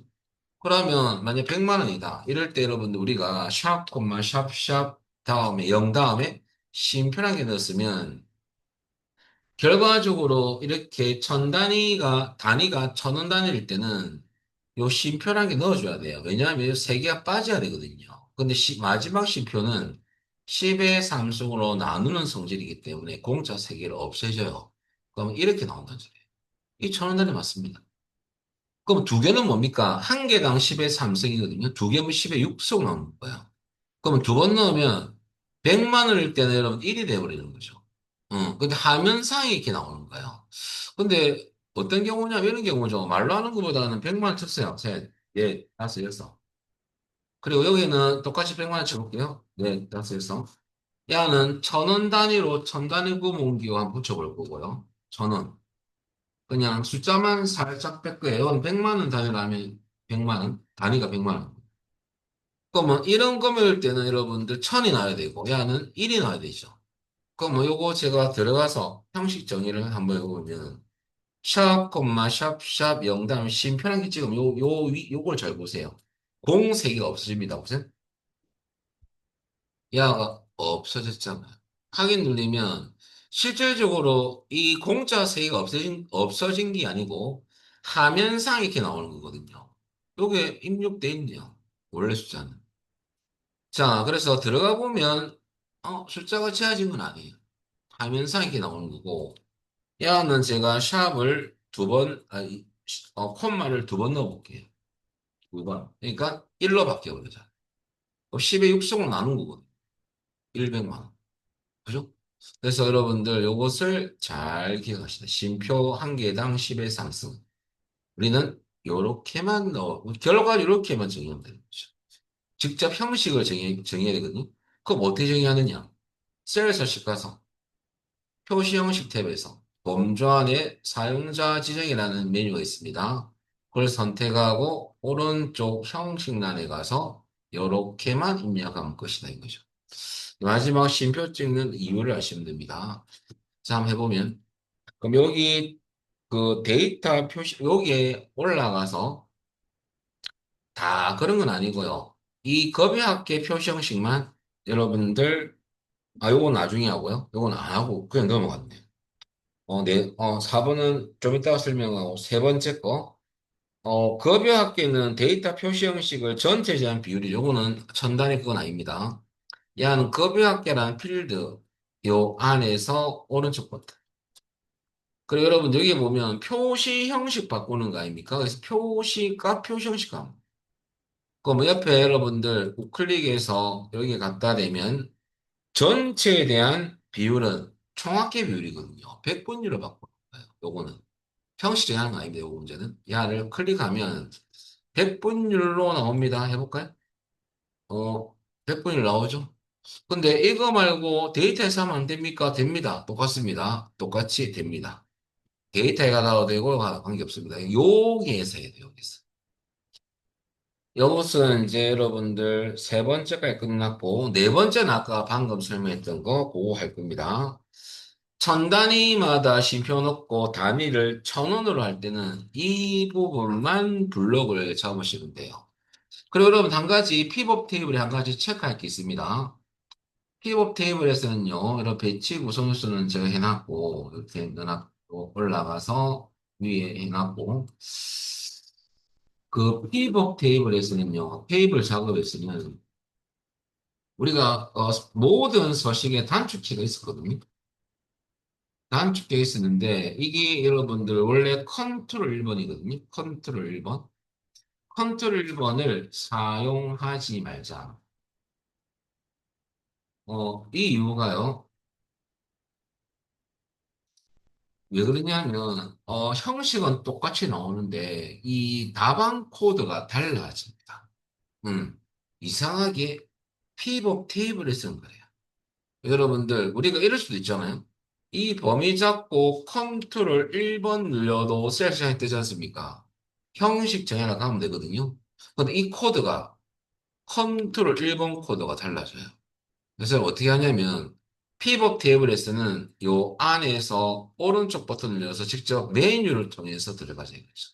그러면 만약 100만 원이다. 이럴 때 여러분들 우리가 샵, 콤마, 샵, 샵 다음에 0 다음에 쉼표라는 게 넣었으면 결과적으로 이렇게 단위가 천원 단위일 때는 요 쉼표라는 게 넣어줘야 돼요. 왜냐하면 세 개가 빠져야 되거든요. 근데 마지막 쉼표는 10의 상승으로 나누는 성질이기 때문에 공짜 세 개를 없애줘요. 그러면 이렇게 나온다는 소리예요. 이 천원 단위 맞습니다. 그럼 두 개는 뭡니까? 한 개당 10의 삼성이거든요. 두 개면 10의 육성 나오는 거야. 그러면 두 번 넣으면 100만 원일 때는 여러분 1이 돼버리는 거죠. 근데 화면상에 이렇게 나오는 거예요. 근데 어떤 경우냐면 이런 경우죠. 말로 하는 것보다는 100만 원 쳤어요. 셋, 넷, 다섯, 여섯. 그리고 여기는 똑같이 100만 원 쳐볼게요. 넷, 다섯, 여섯. 야는 천원 단위로 천 단위 구모 옮기고 한번 붙여볼 거고요. 천 원. 그냥 숫자만 살짝 뺄 거예요. 이건 100만 원 단위라면 100만 원. 단위가 100만 원. 그러면 이런 금액일 때는 여러분들 천이 나야 되고, 야는 1이 나야 되죠. 그럼 요거 제가 들어가서 형식 정의를 한번 해보면, 샵, 콤마, 샵, 샵, 0 다음에 심표란 게 지금 요걸 잘 보세요. 공 3개가 없어집니다. 보세요. 야가 없어졌잖아요. 확인 누르면 실질적으로 이 공짜 3개가 없어진 게 아니고 화면상 이렇게 나오는 거거든요. 요게 입력돼 있네요. 원래 숫자는. 자, 그래서 들어가 보면 숫자가 지어진 건 아니에요. 화면상 이렇게 나오는 거고 야는 제가 샵을 두 번, 콤마를 두 번 넣어볼게요. 두 번. 그러니까 1로 바뀌어버리죠. 10의 6승으로 나눈 거거든요. 100만 원. 그죠? 그래서 여러분들 요것을 잘 기억하시다. 쉼표 한 개당 10의 상승. 우리는 요렇게만 결과 요렇게만 정의하면 되는 거죠. 직접 형식을 정해야 되거든요. 그럼 어떻게 정의하느냐? 셀 서식 가서 표시 형식 탭에서 범주 안에 사용자 지정이라는 메뉴가 있습니다. 그걸 선택하고 오른쪽 형식란에 가서 이렇게만 입력하면 끝이다 이거죠. 마지막 쉼표 찍는 이유를 아시면 됩니다. 자, 한번 해보면 그럼 여기 그 데이터 표시 여기에 올라가서 다 그런 건 아니고요. 이 급여학계 표시 형식만 여러분들 요건 나중에 하고요. 요건 안 하고 그냥 넘어갔네요. 4번은 좀 이따가 설명하고 세 번째 거. 급여학계는 데이터 표시 형식을 전체 제한 비율이 요거는 첨단의 그건 아닙니다. 얘는 급여학계라는 필드 요 안에서 오른쪽 버튼. 그리고 여러분 여기 보면 표시 형식 바꾸는 거 아닙니까? 그래서 표시가 표시 형식 감. 그럼 옆에 여러분들 우클릭해서 여기 갖다 대면 전체에 대한 비율은 총합계 비율이거든요. 100분율로 바꾸는 거예요. 요거는. 형식이 하는 거 아닙니다. 요 문제는. 야를 클릭하면 100분율로 나옵니다. 해볼까요? 100분율 나오죠? 근데 이거 말고 데이터에서 하면 안 됩니까? 됩니다. 똑같습니다. 똑같이 됩니다. 데이터에 가도 되고 관계없습니다. 여기에서 해야 돼요. 여기서. 이것은 이제 여러분들 세 번째까지 끝났고 네 번째는 아까 방금 설명했던 거 그거 할 겁니다. 천 단위마다 쉼표 넣고 단위를 천 원으로 할 때는 이 부분만 블록을 잡으시면 돼요. 그리고 여러분 한 가지 픽업 테이블에 한 가지 체크할 게 있습니다. 픽업 테이블에서는요, 이런 배치 구성수는 제가 해놨고 이렇게 넣어놨고 올라가서 위에 해놨고 그 픽업 테이블에서는요, 테이블 작업에서는 우리가 모든 서식에 단축키가 있었거든요. 단축되어 있었는데 이게 여러분들 원래 컨트롤 1번이거든요. 컨트롤 1번. 컨트롤 1번을 사용하지 말자. 이 이유가요. 왜 그러냐면 형식은 똑같이 나오는데 이 답안 코드가 달라집니다. 음, 이상하게 피벗 테이블에 쓴 거예요. 여러분들 우리가 이럴 수도 있잖아요. 이 범위 잡고 컨트롤 1번 눌려도 셀 시간이 뜨지 않습니까? 형식 정해라 하면 되거든요. 근데 이 코드가 컨트롤 1번 코드가 달라져요. 그래서 어떻게 하냐면 피벗 테이블에서는 요 안에서 오른쪽 버튼을 눌러서 직접 메뉴를 통해서 들어가져야 되죠.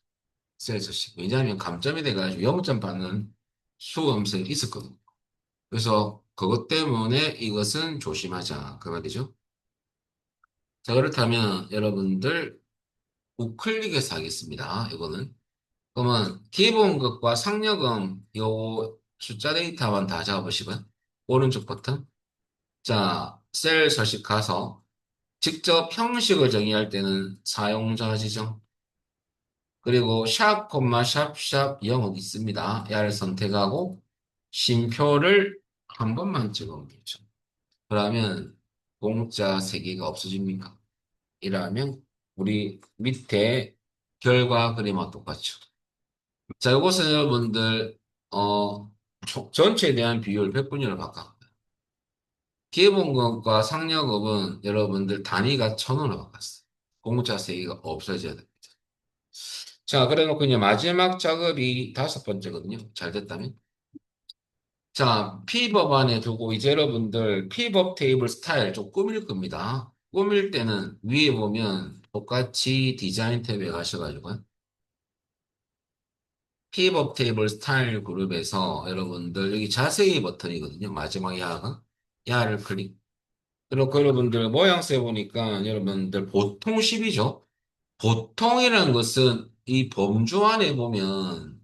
셀서식. 왜냐하면 감점이 돼가지고 0점 받는 수험생이 있었거든요. 그래서 그것 때문에 이것은 조심하자. 그 말이죠. 자, 그렇다면 여러분들 우클릭해서 하겠습니다. 이거는. 그러면 기본급과 상여금 요 숫자 데이터만 다 잡아보시고요. 오른쪽 버튼. 자, 셀 서식 가서 직접 형식을 정의할 때는 사용자 지정. 그리고 샵, 콤마, 샵, 샵 0은 있습니다. 야를 선택하고 쉼표를 한 번만 찍으면 되죠. 그러면 공짜 3개가 없어집니까? 이러면 우리 밑에 결과 그림과 똑같죠. 자, 이것은 여러분들 전체에 대한 비율 100분위로 바꿔. 기본급과 상여급은 여러분들 단위가 1,000원으로 바꿨어요. 공짜 3개가 없어져야 됩니다. 자, 그래 놓고 이제 마지막 작업이 5번째거든요. 잘 됐다면. 자, 피벗 안에 두고 이제 여러분들 피벗 테이블 스타일 좀 꾸밀 겁니다. 꾸밀 때는 위에 보면 똑같이 디자인 탭에 가셔가지고 피벗 테이블 스타일 그룹에서 여러분들 여기 자세히 버튼이거든요. 마지막 야가 야를 클릭. 그리고 여러분들 모양새 보니까 여러분들 보통 10이죠. 보통이라는 것은 이 범주 안에 보면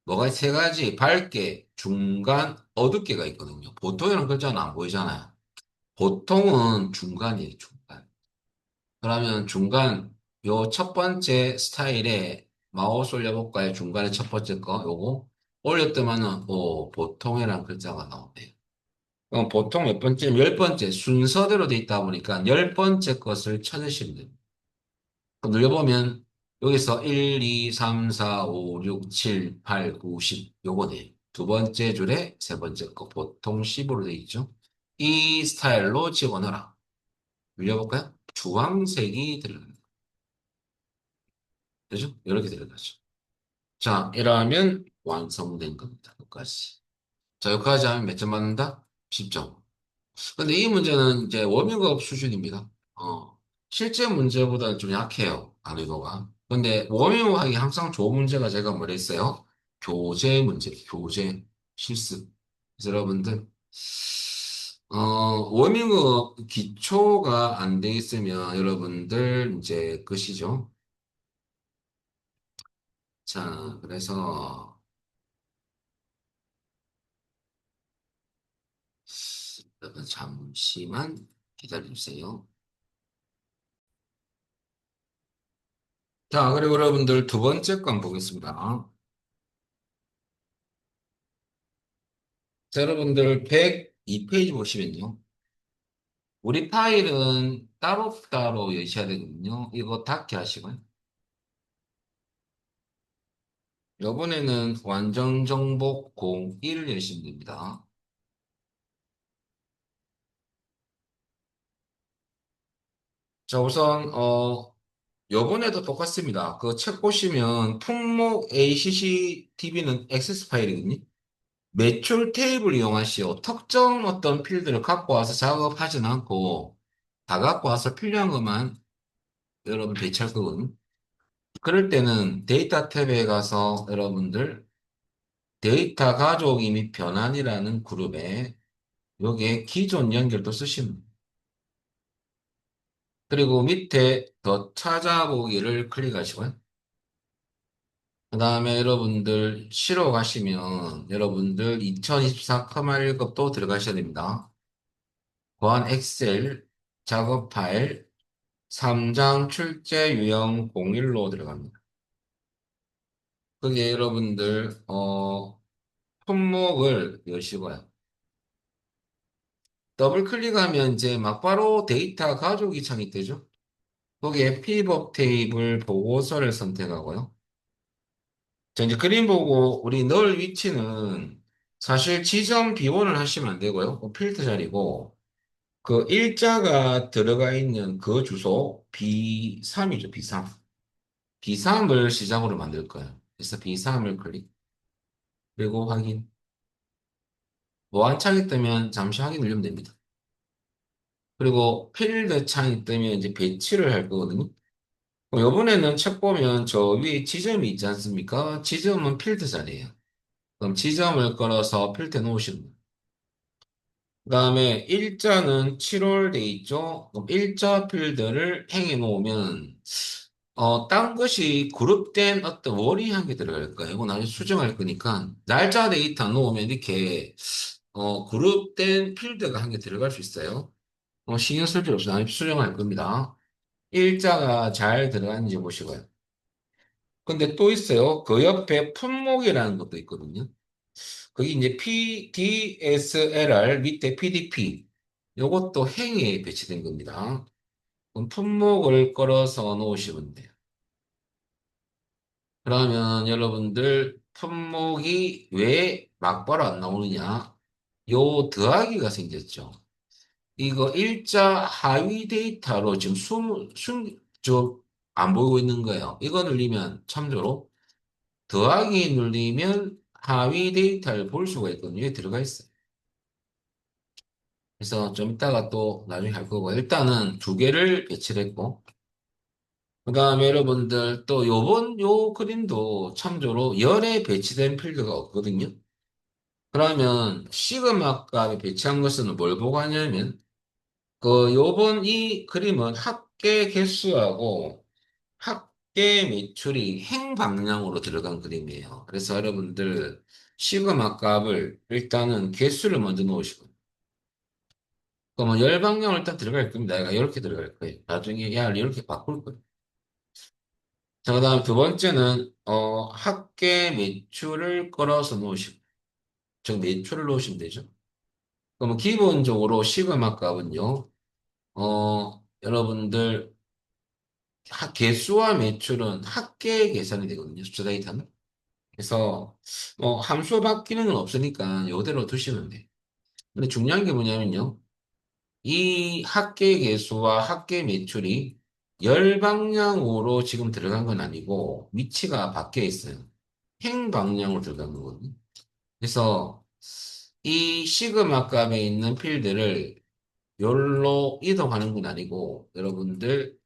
뭐가 3가지 밝게, 중간, 어둡게가 있거든요. 보통이라는 글자는 안 보이잖아요. 보통은 중간이에요, 중간. 그러면 중간, 요 첫 번째 스타일에 마우스 올려볼까요? 중간에 첫 번째 거, 요거. 올렸더만은, 보통이라는 글자가 나오네요. 그럼 보통 몇 번째? 10번째 순서대로 돼 있다 보니까 10번째 것을 찾으시면 됩니다. 그럼 눌러보면 여기서 1, 2, 3, 4, 5, 6, 7, 8, 9, 10 요거네. 두 번째 줄에 세 번째 거 보통 10으로 돼 있죠. 이 스타일로 집어넣어라. 눌려볼까요? 주황색이 들어갑니다. 그죠? 이렇게 들어가죠. 자, 이러면 완성된 겁니다. 여기까지. 자, 여기까지 하면 몇 점 받는다? 10점. 근데 이 문제는 이제 워밍업 수준입니다. 실제 문제보다는 좀 약해요. 난이도가. 근데 워밍업 하기 항상 좋은 문제가 제가 뭐랬어요? 교재 문제, 교재 실습. 그래서 여러분들, 워밍업 기초가 안 돼 있으면 여러분들 이제 끝이죠. 자, 그래서 여러분 잠시만 기다려주세요. 자, 그리고 여러분들 두 번째 건 보겠습니다. 자, 여러분들 102페이지 보시면요. 우리 파일은 따로따로 여셔야 되거든요. 이거 닫게 하시고요. 이번에는 완전 정복 01을 여시면 됩니다. 자, 우선, 요번에도 똑같습니다. 그 책 보시면 품목 ACCTV는 액세스 파일이거든요. 매출 테이블 이용하시오. 특정 어떤 필드를 갖고 와서 작업하진 않고 다 갖고 와서 필요한 것만 여러분 배치할 거거든요. 그럴 때는 데이터 탭에 가서 여러분들 데이터 가족이 및 변환이라는 그룹에 여기에 기존 연결도 쓰시면 돼요. 그리고 밑에 더 찾아보기를 클릭하시고요. 그 다음에 여러분들 실어 가시면 여러분들 2024 커마 1급도 들어가셔야 됩니다. 보안 엑셀 작업 파일 3장 출제 유형 01로 들어갑니다. 그게 여러분들 품목을 여시고요. 더블 클릭하면 이제 막바로 데이터 가족이 창입되죠. 거기에 pivot 테이블 보고서를 선택하고요. 자, 이제 그림 보고 우리 넣을 위치는 사실 지점 B1을 하시면 안 되고요. 그 필터 자리고 그 일자가 들어가 있는 그 주소 B3이죠, B3. B3을 시작으로 만들 거예요. 그래서 비사함을 클릭. 그리고 확인. 보안 창이 뜨면 잠시 확인 누르면 됩니다. 그리고 필드 창이 뜨면 이제 배치를 할 거거든요. 이번에는 책 보면 저 위에 지점이 있지 않습니까? 지점은 필드 자리예요. 그럼 지점을 걸어서 필드 놓으시면 돼요. 그다음에 일자는 7월 돼 있죠? 그럼 일자 필드를 행해 놓으면 딴 것이 그룹된 어떤 월이 한 개 들어갈 거예요. 이거 나중에 수정할 거니까 날짜 데이터 놓으면 이렇게 그룹된 필드가 한 개 들어갈 수 있어요. 신경 쓸 필요 없이 나중에 수정할 겁니다. 일자가 잘 들어가는지 보시고요. 근데 또 있어요. 그 옆에 품목이라는 것도 있거든요. 거기 이제 PDSLR 밑에 PDP. 요것도 행에 배치된 겁니다. 그럼 품목을 걸어서 놓으시면 돼요. 그러면 여러분들 품목이 왜 막바로 안 나오느냐? 요 더하기가 생겼죠. 이거 일자 하위 데이터로 지금 안 보이고 있는 거예요. 이거 눌리면 참조로 더하기 눌리면 하위 데이터를 볼 수가 있거든요. 여기 들어가 있어요. 그래서 좀 이따가 또 나중에 할 거고 일단은 두 개를 배치를 했고 그다음에 여러분들 또 요번 요 그림도 참조로 열에 배치된 필드가 없거든요. 그러면 시그마 값에 배치한 것은 뭘 보고 하냐면 그 요번 이 그림은 합계 개수하고 합계 매출이 행 방향으로 들어간 그림이에요. 그래서 여러분들 시그마 값을 일단은 개수를 먼저 놓으시고 그러면 열 방향으로 일단 들어갈 겁니다. 얘가 이렇게 들어갈 거예요. 나중에 얘를 이렇게 바꿀 거예요. 자, 그다음 두 번째는 합계 매출을 끌어서 놓으시고 즉 매출을 놓으시면 되죠. 그러면 기본적으로 시그마 값은요. 여러분들 개수와 매출은 합계 계산이 되거든요. 숫자 데이터는. 그래서 함수 바뀌는 건 없으니까 이대로 두시면 돼요. 근데 중요한 게 뭐냐면요. 이 합계 개수와 합계 매출이 열 방향으로 지금 들어간 건 아니고 위치가 바뀌어 있어요. 행 방향으로 들어간 거거든요. 그래서 이 시그마 값에 있는 필드를 열로 이동하는 건 아니고 여러분들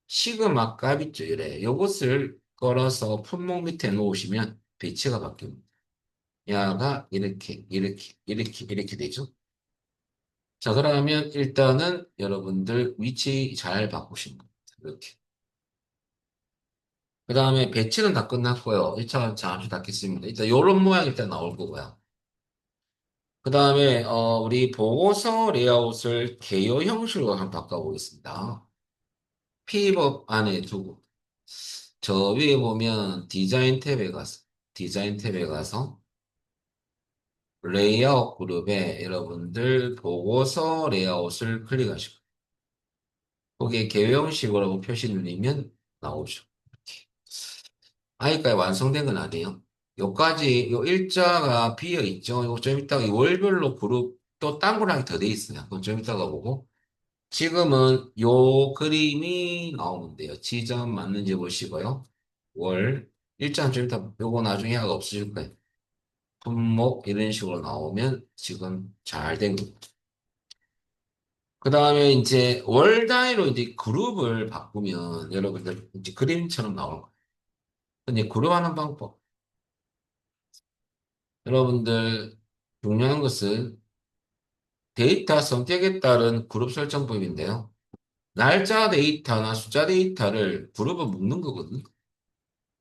시그마 값 있죠, 이래. 요것을 걸어서 품목 밑에 놓으시면 배치가 바뀝니다. 야가 이렇게 되죠. 자, 그러면 일단은 여러분들 위치 잘 바꾸신 겁니다. 이렇게. 그 다음에 배치는 다 끝났고요. 1차 잠시 닫겠습니다. 일단 요런 모양 일단 나올 거고요. 그 다음에 우리 보고서 레이아웃을 개요 형식으로 한번 바꿔보겠습니다. 피벗 안에 두고 저 위에 보면 디자인 탭에 가서 레이아웃 그룹에 여러분들 보고서 레이아웃을 클릭하시고 거기에 개요 형식으로 표시 누르면 나오죠. 이렇게. 아직까지 완성된 건 아니에요. 요까지 요 일자가 비어 있죠. 요거 좀 이따가 이 월별로 그룹 또 딴 거랑 더 돼 있어요. 그건 좀 이따가 보고. 지금은 요 그림이 나오면 돼요. 지점 맞는지 보시고요. 월. 일자는 좀 이따 요거 나중에 하가 없어질 거예요. 품목 이런 식으로 나오면 지금 잘 된 겁니다. 그 다음에 이제 월 단위로 이제 그룹을 바꾸면 여러분들 이제 그림처럼 나올 거예요. 근데 그룹하는 방법. 여러분들 중요한 것은 데이터 성격에 따른 그룹 설정법인데요. 날짜 데이터나 숫자 데이터를 그룹을 묶는 거거든요.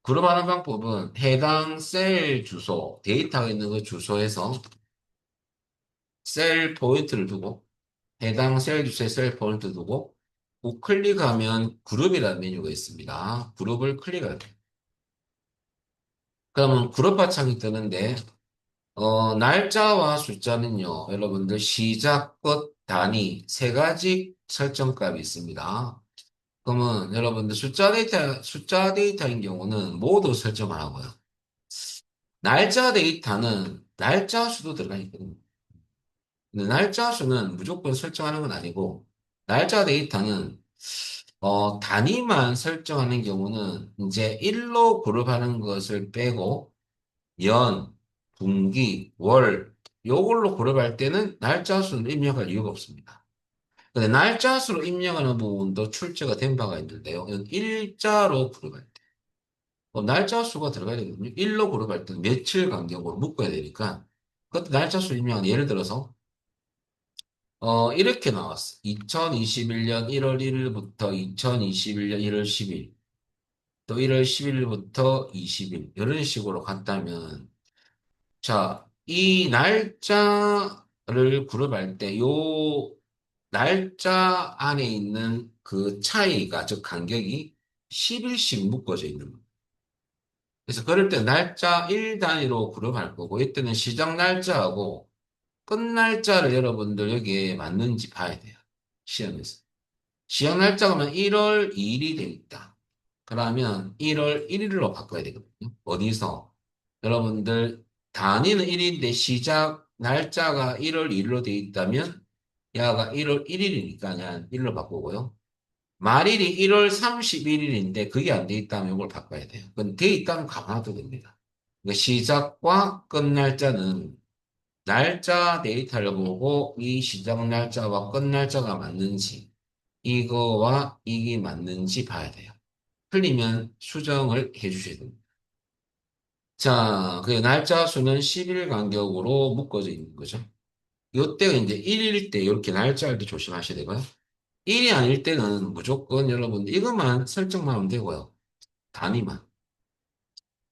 그룹하는 방법은 해당 셀 주소, 데이터가 있는 그 주소에서 셀 포인트를 두고 해당 셀 주소에 셀 포인트 두고 우클릭하면 그룹이라는 메뉴가 있습니다. 그룹을 클릭해야 돼요. 그러면 그룹 바창이 뜨는데 날짜와 숫자는요, 여러분들 시작, 끝, 단위 세 가지 설정값이 있습니다. 그러면 여러분들 숫자 데이터인 경우는 모두 설정을 하고요. 날짜 데이터는 날짜 수도 들어가 있거든요. 근데 날짜 수는 무조건 설정하는 건 아니고, 날짜 데이터는 단위만 설정하는 경우는 이제 일로 그룹하는 것을 빼고 연, 분기, 월 요걸로 그룹할 때는 날짜 수는 입력할 이유가 없습니다. 근데 날짜 수로 입력하는 부분도 출제가 된 바가 있는데요. 이건 일자로 그룹할 때. 날짜 수가 들어가야 되거든요. 일로 그룹할 때는 며칠 간격으로 묶어야 되니까 그것도 날짜 수 입력하는 예를 들어서 이렇게 나왔어. 2021년 1월 1일부터 2021년 1월 10일, 또 1월 11일부터 20일, 이런 식으로 갔다면, 자, 이 날짜를 그룹할 때, 요 날짜 안에 있는 그 차이가, 즉 간격이 10일씩 묶어져 있는 거예요. 그래서 그럴 때 날짜 1 단위로 그룹할 거고, 이때는 시작 날짜하고 끝 날짜를 여러분들 여기에 맞는지 봐야 돼요. 시험에서. 시험 날짜가 1월 2일이 돼 있다. 그러면 1월 1일로 바꿔야 되거든요. 어디서? 여러분들 단위는 1일인데 시작 날짜가 1월 2일로 돼 있다면 야가 1월 1일이니까 그냥 1로 바꾸고요. 말일이 1월 31일인데 그게 안 돼 있다면 이걸 바꿔야 돼요. 그건 돼 있다면 가만둬도 됩니다. 그러니까 시작과 끝 날짜는 날짜 데이터를 보고 이 시작 날짜와 끝 날짜가 맞는지 이거와 이게 맞는지 봐야 돼요. 틀리면 수정을 해주셔야 됩니다. 자, 그 날짜 수는 10일 간격으로 묶어져 있는 거죠. 요때가 이제 1일 때 이렇게 날짜를 때 조심하셔야 되고요. 1이 아닐 때는 무조건 여러분 이것만 설정만 하면 되고요. 단위만.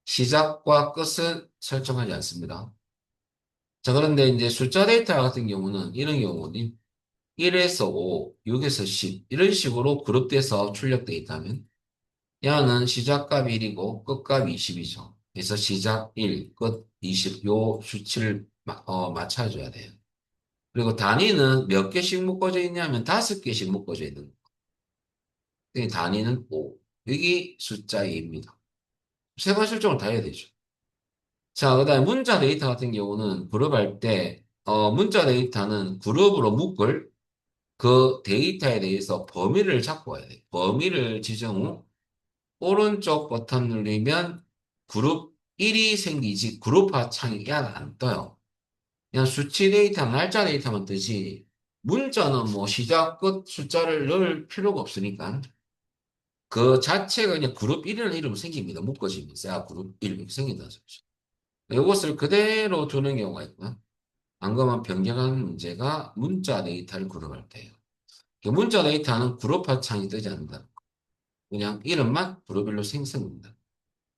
시작과 끝은 설정하지 않습니다. 자, 그런데 이제 숫자 데이터 같은 경우는 이런 경우는 1에서 5, 6에서 10 이런 식으로 그룹돼서 출력돼 있다면 야는 시작값 1이고 끝값 20이죠. 그래서 시작 1, 끝 20, 요 수치를 맞춰줘야 돼요. 그리고 단위는 몇 개씩 묶어져 있냐면 5개씩 묶어져 있는 거예요. 단위는 5. 여기 숫자 2입니다. 세 번 설정을 다 해야 되죠. 자, 그 다음에 문자 데이터 같은 경우는 그룹할 때, 문자 데이터는 그룹으로 묶을 그 데이터에 대해서 범위를 잡고 와야 돼요. 범위를 지정 후 오른쪽 버튼 누르면 그룹 1이 생기지 그룹화 창이 안 떠요. 그냥 수치 데이터, 날짜 데이터만 뜨지 문자는 뭐 시작, 끝 숫자를 넣을 필요가 없으니까 그 자체가 그냥 그룹 1이라는 이름으로 생깁니다. 묶어지면서 그룹 1 이렇게 생긴다는 소리죠. 이것을 그대로 두는 경우가 있고요. 방금은 변경한 문제가 문자 데이터를 그룹할 때예요. 문자 데이터는 그룹화 창이 뜨지 않는다. 그냥 이름만 그룹별로 생성됩니다.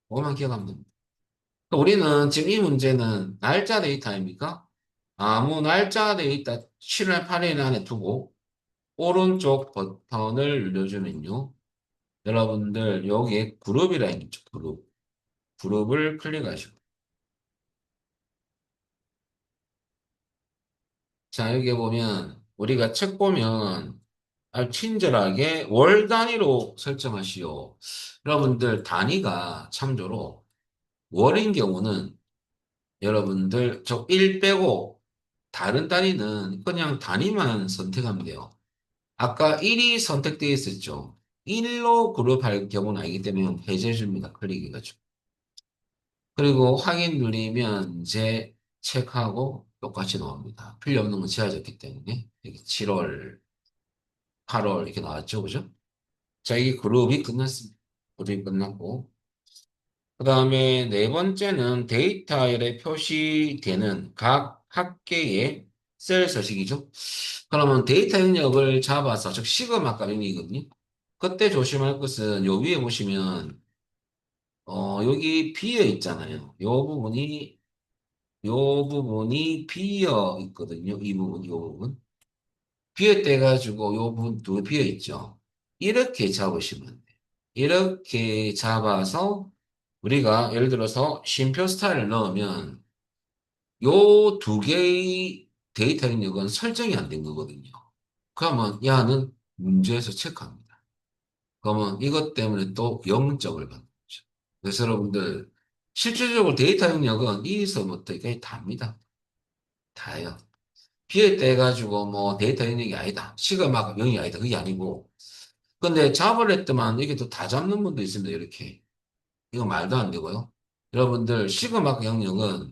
그것만 기억하면 됩니다. 우리는 지금 이 문제는 날짜 데이터입니까? 아무 날짜 데이터 7월 8일 안에 두고 오른쪽 버튼을 눌러주면요. 여러분들 여기에 그룹이라 있죠. 그룹. 그룹을 클릭하시고. 자, 여기 보면 우리가 책 보면 아주 친절하게 월 단위로 설정하시오. 여러분들 단위가 참조로 월인 경우는 여러분들 저 1 빼고 다른 단위는 그냥 단위만 선택하면 돼요. 아까 1이 선택되어 있었죠. 1로 그룹할 경우는 아니기 때문에 해제해 줍니다. 클릭해가지고. 그리고 확인 누르면 이제 체크하고 똑같이 나옵니다. 필요 없는 건 지워졌기 때문에 여기 7월, 8월 이렇게 나왔죠. 그죠? 자, 이 그룹이 끝났습니다. 그룹이 끝났고. 그 다음에 네 번째는 데이터에 표시되는 각 학계의 셀 서식이죠. 그러면 데이터 영역을 잡아서, 즉 시그마 값이거든요. 그때 조심할 것은 요 위에 보시면 여기 비어 있잖아요. 요 부분이 비어 있거든요. 이 부분, 요 부분. 비어 떼가지고 요 부분 두 비어 있죠. 이렇게 잡으시면 돼요. 이렇게 잡아서 우리가 예를 들어서 쉼표 스타일을 넣으면 요 두 개의 데이터 입력은 설정이 안 된 거거든요. 그러면 야는 문제에서 체크합니다. 그러면 이것 때문에 또 0점을 받는 거죠. 그래서 여러분들 실질적으로 데이터 입력은 이서부터 이게 답니다. 다예요. 비에 떼가지고 뭐 데이터 입력이 아니다. 시그마가 0이 아니다. 그게 아니고 근데 잡으랬더만 이게 또 다 잡는 분도 있습니다. 이렇게. 이거 말도 안 되고요. 여러분들 시그마 영역은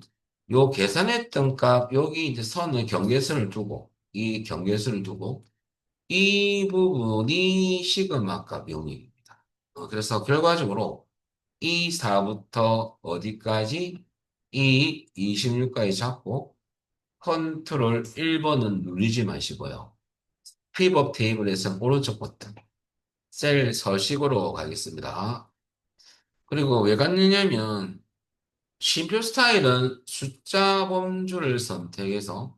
요 계산했던 값 여기 이제 선을 경계선을 두고 이 경계선을 두고 이 부분이 시그마 값 영역입니다. 그래서 결과적으로 이 4부터 어디까지 이 26까지 잡고 컨트롤 1번은 누르지 마시고요. 픽업 테이블에서 오른쪽 버튼 셀 서식으로 가겠습니다. 그리고 왜 갔느냐면 쉼표 스타일은 숫자 범주를 선택해서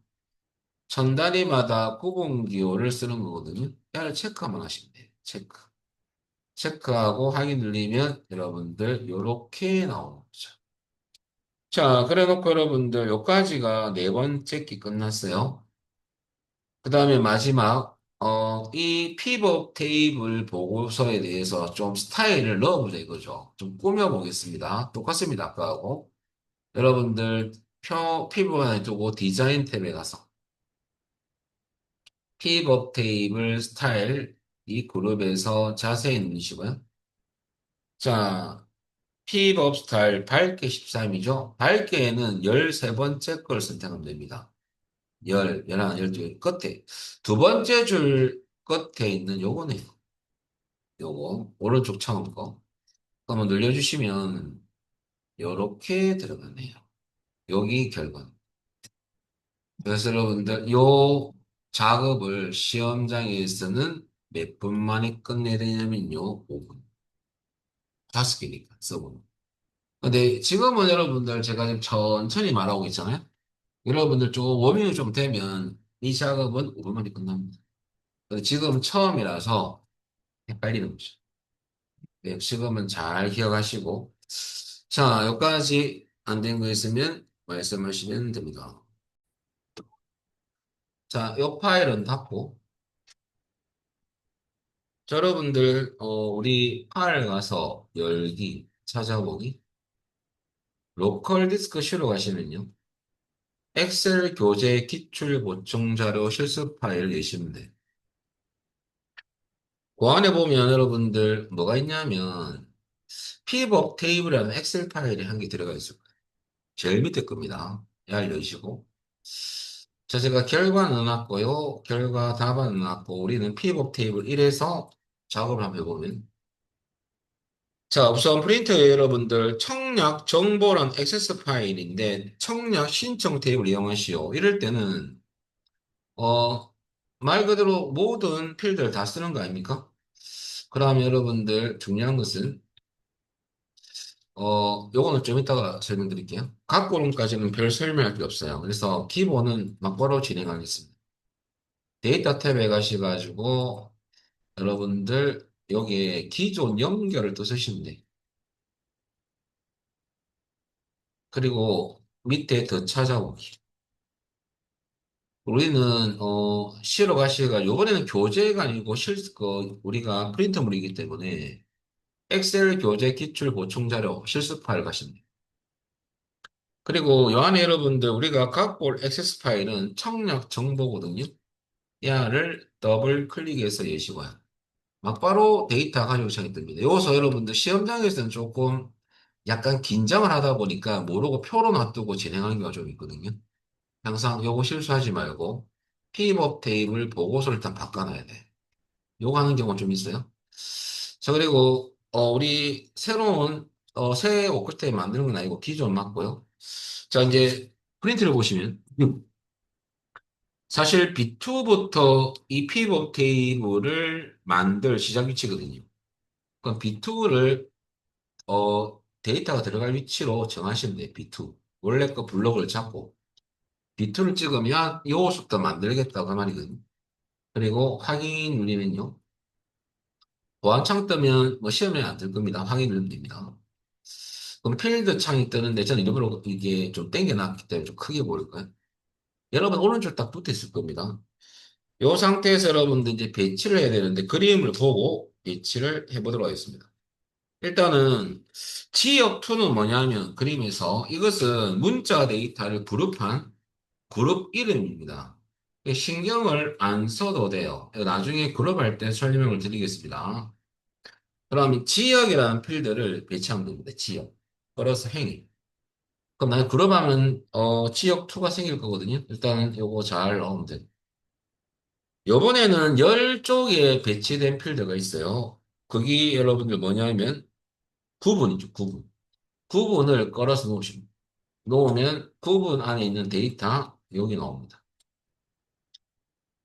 천 단위마다 구분 기호를 쓰는 거거든요. 얘를 체크만 하시면 돼요. 체크. 체크하고 확인 누르면 여러분들 이렇게 나오는 거죠. 자, 그래 놓고 여러분들 요까지가 네 번째 기 끝났어요. 그 다음에 마지막 이 피벗 테이블 보고서에 대해서 좀 스타일을 넣어보자 이거죠. 좀 꾸며보겠습니다. 똑같습니다. 아까하고. 여러분들 피벗 안에 두고 디자인 탭에 가서 피벗 테이블 스타일 이 그룹에서 자세히 누르시고요. 자, 피벗 스타일 밝게 13이죠. 밝게에는 13번째 걸 선택하면 됩니다. 12 끝에. 두 번째 줄 끝에 있는 요거네요. 요거, 오른쪽 처음 거. 한번 늘려주시면, 요렇게 들어가네요. 여기 결과. 그래서 여러분들, 요 작업을 시험장에서는 몇 분 만에 끝내야 되냐면요, 5분. 5개니까, 써보면. 근데 지금은 여러분들 제가 지금 천천히 말하고 있잖아요. 여러분들 좀 워밍이 좀 되면 이 작업은 5분 만에 끝납니다. 근데 지금 처음이라서 헷갈리는 거죠. 네, 지금은 잘 기억하시고. 자, 여기까지 안 된 거 있으면 말씀하시면 됩니다. 자, 이 파일은 닫고. 자, 여러분들, 우리 파일 가서 열기, 찾아보기. 로컬 디스크 쉬러 가시면요. 엑셀 교재 기출 보충 자료 실습 파일 내시면 돼요. 그 안에 보면 여러분들 뭐가 있냐면 피벗 테이블이라는 엑셀 파일이 한 개 들어가 있을 거예요. 제일 밑에 겁니다. 알려주시고. 자, 제가 결과 넣어놨고요. 결과 답안 넣어놨고, 우리는 pivot 테이블 1에서 작업을 한번 해보면. 자, 우선 프린터에 여러분들 청약 정보란 액세스 파일인데, 청약 신청 테이블 이용하시오. 이럴 때는, 어, 말 그대로 모든 필드를 다 쓰는 거 아닙니까? 그다음에 여러분들 중요한 것은, 요거는 좀 이따가 설명드릴게요. 각 column까지는 별 설명할 필요 없어요. 그래서 기본은 막바로 진행하겠습니다. 데이터 탭에 가셔가지고 여러분들 여기에 기존 연결을 또 쓰시면 돼. 그리고 밑에 더 찾아오기. 우리는 실어 가시가 요번에는 교재가 아니고 우리가 프린터물이기 때문에 엑셀 교재 기출 보충 자료 실습 파일 가시면 돼요. 그리고 요 안에 여러분들 우리가 갖고 올 액세스 파일은 청약 정보거든요. 야를 더블 클릭해서 예시고요. 막바로 데이터 가지고 시작이 뜹니다. 여기서 여러분들 시험장에서는 조금 약간 긴장을 하다 보니까 모르고 표로 놔두고 진행하는 경우가 좀 있거든요. 항상 요거 실수하지 말고 피벗 테이블 보고서를 일단 바꿔놔야 돼. 요거 하는 경우가 좀 있어요. 자, 그리고 우리 새로운 새 워크스테이 만드는 건 아니고 기존 맞고요. 자, 이제 프린트를 보시면 사실 B2부터 이 피벗 테이블을 만들 시작 위치거든요. 그럼 B2를 데이터가 들어갈 위치로 정하시면 돼요. B2. 원래 거 블록을 잡고 B2를 찍으면 요소부터 만들겠다고 그 말이거든요. 그리고 확인 누르면요. 보안창 뜨면 뭐 시험에 안 뜰 겁니다. 확인 누르면 됩니다. 그럼 필드 창이 뜨는데 저는 일부러 이게 좀 당겨놨기 때문에 좀 크게 보일 거예요. 여러분 오른쪽 딱 붙어 있을 겁니다. 요 상태에서 여러분들 이제 배치를 해야 되는데 그림을 보고 배치를 해보도록 하겠습니다. 일단은 지역2는 뭐냐면 그림에서 이것은 문자 데이터를 그룹한 그룹 이름입니다. 신경을 안 써도 돼요. 나중에 그룹할 때 설명을 드리겠습니다. 그럼 지역이라는 필드를 배치하면 됩니다. 지역. 걸어서 행위. 그럼 나는 그룹하면 지역 2가 생길 거거든요. 일단 요거 잘 넣으면 돼. 요번에는 10쪽에 배치된 필드가 있어요. 그게 여러분들 뭐냐면 구분이죠. 구분. 구분을 걸어서 놓으면 구분 안에 있는 데이터 여기 나옵니다.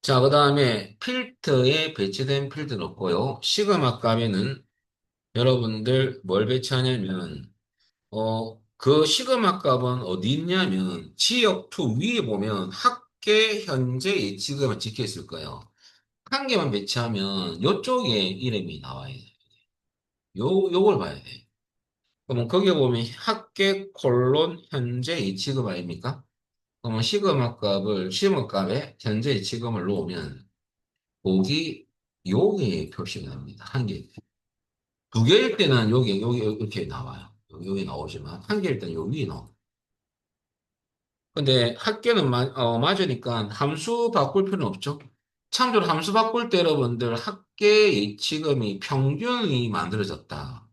자, 그 다음에 필터에 배치된 필드는 없고요. 시그마 값에는 여러분들 뭘 배치하냐면 그 시그마 값은 어디 있냐면 지역2 위에 보면 학계 현재 예치금을 찍혀 있을 거예요. 한 개만 배치하면 요쪽에 이름이 나와요. 요걸 봐야 돼. 그러면 거기에 보면 학계 콜론 현재 예치금 아닙니까? 그러면 시그마 값에 현재 예치금을 놓으면 거기 요게 표시가 납니다. 한 개. 두 개일 때는 여기 이렇게 나와요. 여기 나오지만 한 개일 때는 여기 나와요. 근데 합계는 맞으니까 함수 바꿀 필요는 없죠. 참고로 함수 바꿀 때 여러분들 합계 예치금이 평균이 만들어졌다.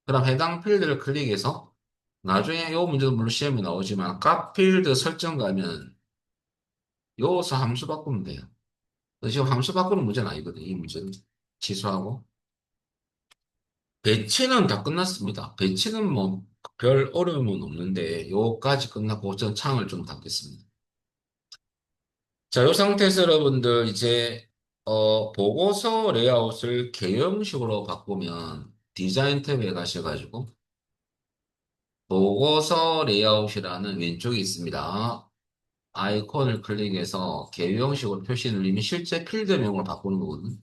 그럼 해당 필드를 클릭해서 나중에 요 문제도 물론 시험에 나오지만 값 필드 설정 가면 요서 함수 바꾸면 돼요. 지금 함수 바꾸는 문제는 아니거든요. 이 문제는 취소하고. 배치는 다 끝났습니다. 배치는 뭐 별 어려움은 없는데 요까지 끝나고 전 창을 좀 닫겠습니다. 자, 요 상태에서 여러분들 이제 보고서 레이아웃을 개형식으로 바꾸면 디자인 탭에 가셔가지고 보고서 레이아웃이라는 왼쪽에 있습니다. 아이콘을 클릭해서 개형식으로 표시 누르면 실제 필드명을 바꾸는 거거든요.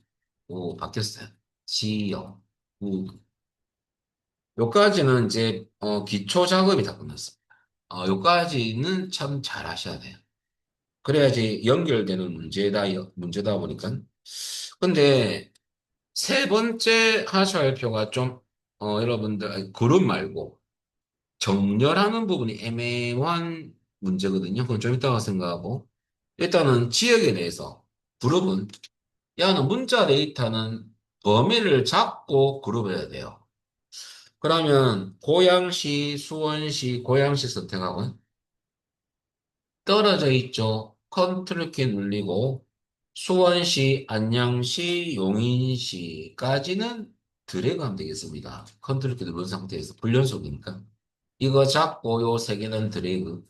오, 바뀌었어요. 지역, 우. 요까지는 이제 기초 작업이 다 끝났습니다. 요까지는 참 잘 하셔야 돼요. 그래야지 연결되는 문제다 보니까. 근데 세 번째 하셔야 할 표가 좀, 여러분들, 아니, 그룹 말고 정렬하는 부분이 애매한 문제거든요. 그건 좀 이따가 생각하고. 일단은 지역에 대해서 그룹은, 야는 문자 데이터는 범위를 잡고 그룹해야 돼요. 그러면 고양시, 수원시, 고양시 선택하고 떨어져 있죠. 컨트롤 키 눌리고 수원시, 안양시, 용인시까지는 드래그하면 되겠습니다. 컨트롤 키 누른 상태에서 불연속이니까. 이거 잡고 요 세 개는 드래그.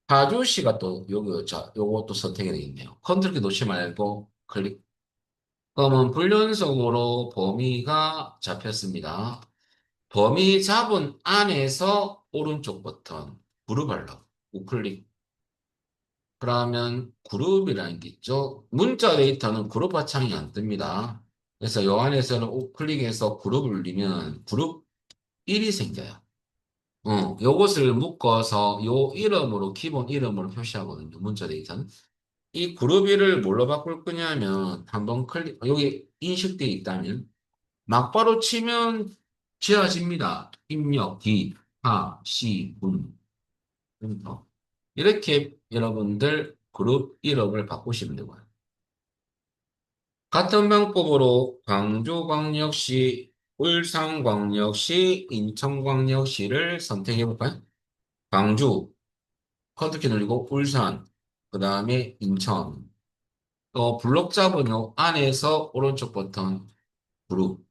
파주시가 또 요것도 선택이 되겠네요. 컨트롤 키 놓지 말고 클릭. 그러면 불연속으로 범위가 잡혔습니다. 범위 잡은 안에서 오른쪽 버튼 그룹하려고 우클릭. 그러면 그룹이라는 게 있죠. 문자 데이터는 그룹 바창이 안 뜹니다. 그래서 요 안에서는 우클릭해서 그룹을 눌리면 그룹 1이 생겨요. 요것을 묶어서 요 이름으로 기본 이름으로 표시하거든요. 문자 데이터는. 이 그룹 1을 뭘로 바꿀 거냐면 한번 여기 인식되어 있다면 막바로 치면 지어집니다. 입력, 기, 하, 시, 분. 컴퓨터. 이렇게 여러분들 그룹 이름을 바꾸시면 되고요. 같은 방법으로 광주광역시, 울산광역시, 인천광역시를 선택해 볼까요? 광주, 컨트키 눌리고 울산, 그 다음에 인천. 또 블록 잡은 요 안에서 오른쪽 버튼 그룹.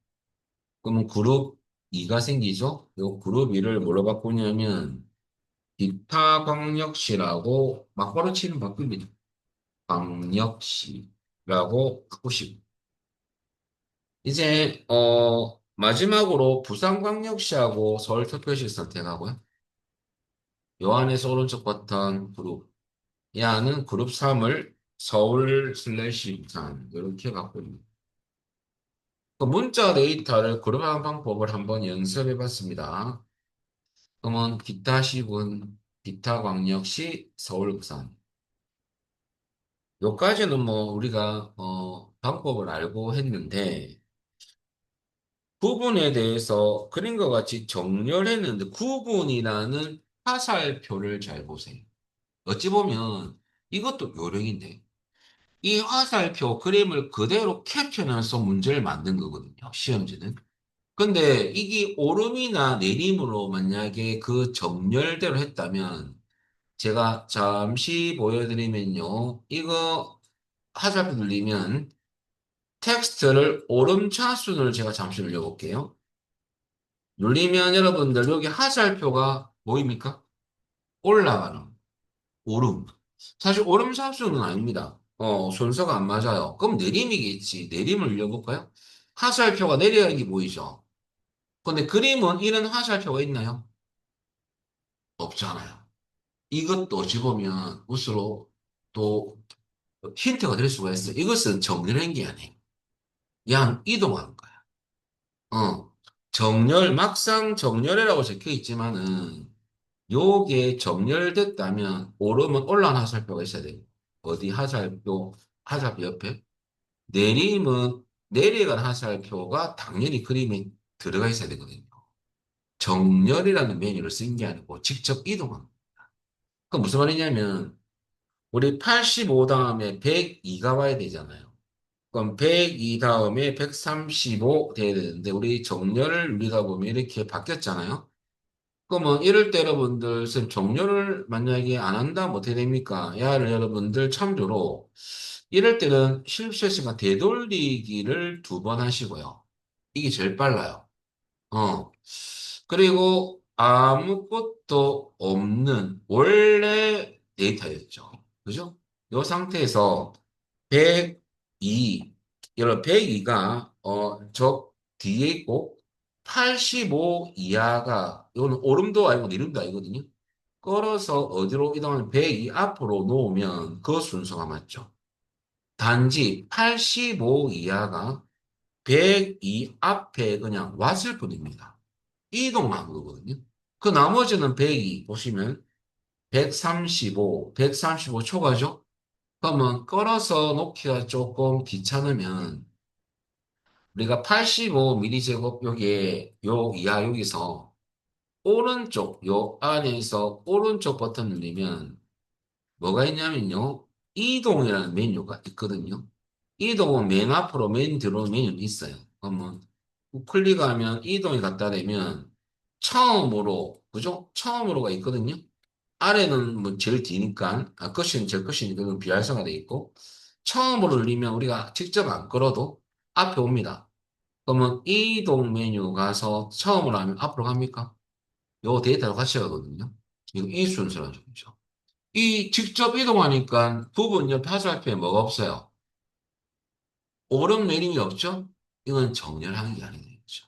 그러면 그룹 2가 생기죠? 요 그룹 2를 뭐로 바꾸냐면 기타광역시라고 막바로 치면 바뀝니다. 광역시라고 바꾸시고. 이제, 마지막으로 부산광역시하고 서울특별시 선택하고요. 요 안에서 오른쪽 버튼 그룹. 야는 그룹 3을 서울 슬래시 부산. 이렇게 바꿉니다. 그 문자 데이터를 그룹하는 방법을 한번 연습해 봤습니다. 그러면 기타시군, 기타광역시, 서울 부산. 요까지는 뭐 우리가, 방법을 알고 했는데, 구분에 대해서 그린 것 같이 정렬했는데 구분이라는 화살표를 잘 보세요. 어찌 보면 이것도 요령인데 이 화살표 그림을 그대로 캡처해서 문제를 만든 거거든요. 시험지는. 근데 이게 오름이나 내림으로 만약에 그 정렬대로 했다면 제가 잠시 보여드리면요. 이거 화살표 눌리면 텍스트를 오름차순을 제가 잠시 눌려볼게요. 눌리면 여러분들 여기 화살표가 보입니까? 올라가는 오름. 사실 오름차순은 아닙니다. 순서가 안 맞아요. 그럼 내림이겠지. 내림을 눌려볼까요? 화살표가 내려가는 게 보이죠? 근데 그림은 이런 화살표가 있나요? 없잖아요. 이것도 집으면 우스로 또 힌트가 될 수가 있어요. 이것은 정렬한 게 아니에요. 그냥 이동한 거야. 정렬, 막상 정렬이라고 적혀 있지만은 요게 정렬됐다면 오르면 올라간 화살표가 있어야 돼요. 어디 화살표 옆에. 내림은 내려간 화살표가 당연히 그림에 들어가 있어야 되거든요. 정렬이라는 메뉴를 쓴 게 아니고 직접 이동한 거예요. 그 무슨 말이냐면 우리 85 다음에 102가 와야 되잖아요. 그럼 102 다음에 135 돼야 되는데 우리 정렬을 누리다 보면 이렇게 바뀌었잖아요. 그러면 이럴 때 여러분들 선생님 정렬을 만약에 안 한다 뭐 어떻게 됩니까? 야를 여러분들 참조로 이럴 때는 실수했으니까 되돌리기를 2번 하시고요. 이게 제일 빨라요. 어. 그리고 아무것도 없는 원래 데이터였죠. 그죠? 이 상태에서 102, 여러분 102가 저 뒤에 있고 85 이하가 이거는 오름도 아니고 내림도 아니거든요. 끌어서 어디로 이동하면 102 앞으로 놓으면 그 순서가 맞죠. 단지 85 이하가 102 앞에 그냥 왔을 뿐입니다. 이동한 거거든요. 그 나머지는 102 보시면 135, 135 초과죠? 그러면 끌어서 놓기가 조금 귀찮으면 우리가 85m제곱 여기에 요 이하 여기서 오른쪽 요 안에서 오른쪽 버튼 누르면 뭐가 있냐면요. 이동이라는 메뉴가 있거든요. 이동은 맨 앞으로 맨 뒤로 메뉴는 있어요. 그러면 클릭하면 이동이 갖다 대면 처음으로 그죠? 처음으로가 있거든요. 아래는 뭐 제일 뒤니까 끝이 제일 끝이니까 그건 비활성화돼 있고 처음으로 눌리면 우리가 직접 안 끌어도 앞에 옵니다. 그러면 이동 메뉴 가서 처음으로 하면 앞으로 갑니까? 요 데이터가 같이 가거든요. 이거 이 순서라는 거죠. 이 직접 이동하니까 부분 옆에 화살표에 뭐가 없어요? 오름 내림이 없죠? 이건 정렬하는 게 아니죠.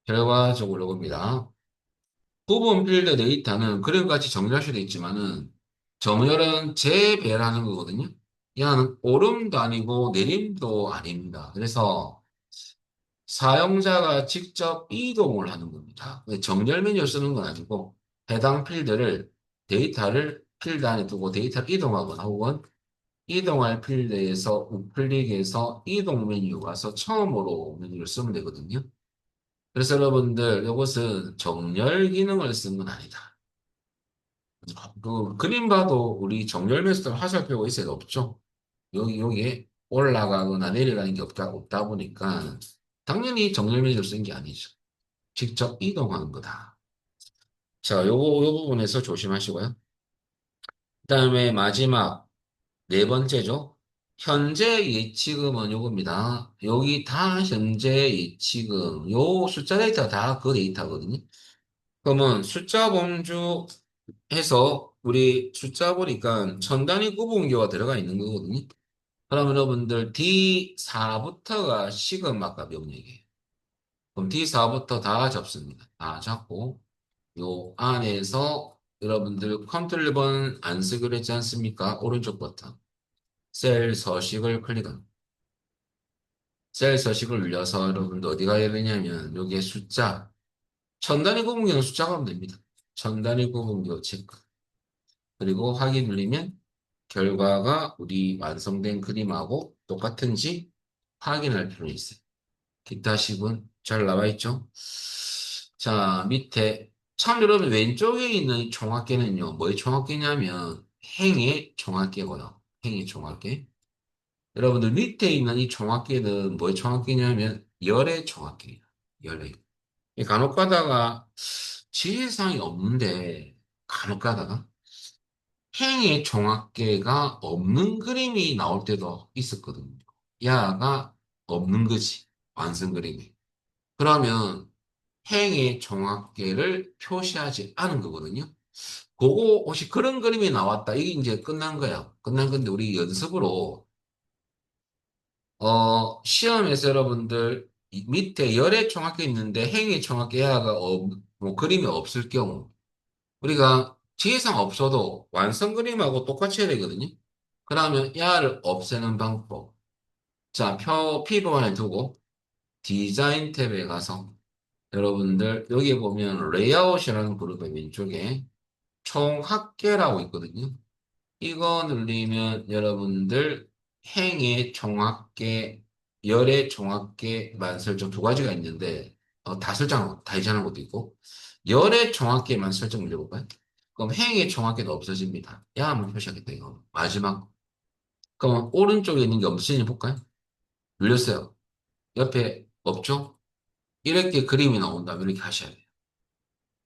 결과적으로 봅니다. 부분 필드 데이터는 그림같이 정렬할 수도 있지만은 정렬은 재배라는 거거든요. 얘는 오름도 아니고 내림도 아닙니다. 그래서 사용자가 직접 이동을 하는 겁니다. 정렬 메뉴 쓰는 건 아니고 해당 필드를 데이터를 필드 안에 두고 데이터를 이동하거나 혹은 이동할 필드에서 우클릭해서 이동 메뉴 가서 처음으로 메뉴를 쓰면 되거든요. 그래서 여러분들 이것은 정렬 기능을 쓴 건 아니다. 그 그림 봐도 우리 정렬 메스터 화살표가 있어야 없죠. 여기에 올라가거나 내려가는 게 없다 보니까 당연히 정렬 메뉴를 쓴 게 아니죠. 직접 이동하는 거다. 자, 요 부분에서 조심하시고요. 그다음에 마지막 네 번째죠. 현재 예치금은 요겁니다. 여기 다 현재 예치금. 요 숫자 데이터 다 그 데이터거든요. 그러면 숫자 범주해서 우리 숫자 보니까 천 단위 구분기호가 들어가 있는 거거든요. 그럼 여러분들 D4부터가 시그마가 명령이에요. 그럼 D4부터 다 잡습니다. 다 잡고 요 안에서 여러분들 컨트롤 번 안 쓰기로 했지 않습니까? 오른쪽 버튼. 셀 서식을 클릭합니다. 셀 서식을 눌려서 여러분들 어디 가야 되냐면 여기에 숫자 천 단위 구분기는 숫자가 하면 됩니다. 천 단위 구분기호 체크. 그리고 확인 눌리면 결과가 우리 완성된 그림하고 똑같은지 확인할 필요 있어요. 기타 식은 잘 나와 있죠? 자, 밑에 참 여러분 왼쪽에 있는 이 총합계는요. 뭐의 총합계냐면 행의 총합계고요. 행의 총합계. 여러분들 밑에 있는 이 총합계는 뭐의 총합계냐면 열의 총합계예요. 열의. 간혹 가다가 지혜상이 없는데 간혹 가다가 행의 총합계가 없는 그림이 나올 때도 있었거든요. 야가 없는 거지. 완성 그림이. 그러면 행의 총합계를 표시하지 않은 거거든요. 그거 혹시 그런 그림이 나왔다. 이게 이제 끝난 거야. 끝난 건데 우리 연습으로 시험에서 여러분들 밑에 열의 총합계 있는데 행의 총합계 야가 뭐 그림이 없을 경우 우리가 지혜상 없어도 완성 그림하고 똑같이 해야 되거든요. 그러면 야를 없애는 방법. 자, P 번에 두고 디자인 탭에 가서 여러분들 여기 보면 레이아웃이라는 그룹의 왼쪽에 총합계라고 있거든요. 이거 누르면 여러분들 행의 총합계, 열의 총합계만 설정 두 가지가 있는데 다 설정, 다 이전한 것도 있고 열의 총합계만 설정 눌러볼까요? 그럼 행의 총합계도 없어집니다. 야 한번 표시하겠다 이거. 마지막. 그럼 오른쪽에 있는 게 없으니 볼까요? 눌렸어요. 옆에 없죠? 이렇게 그림이 나온다면 이렇게 하셔야 돼요.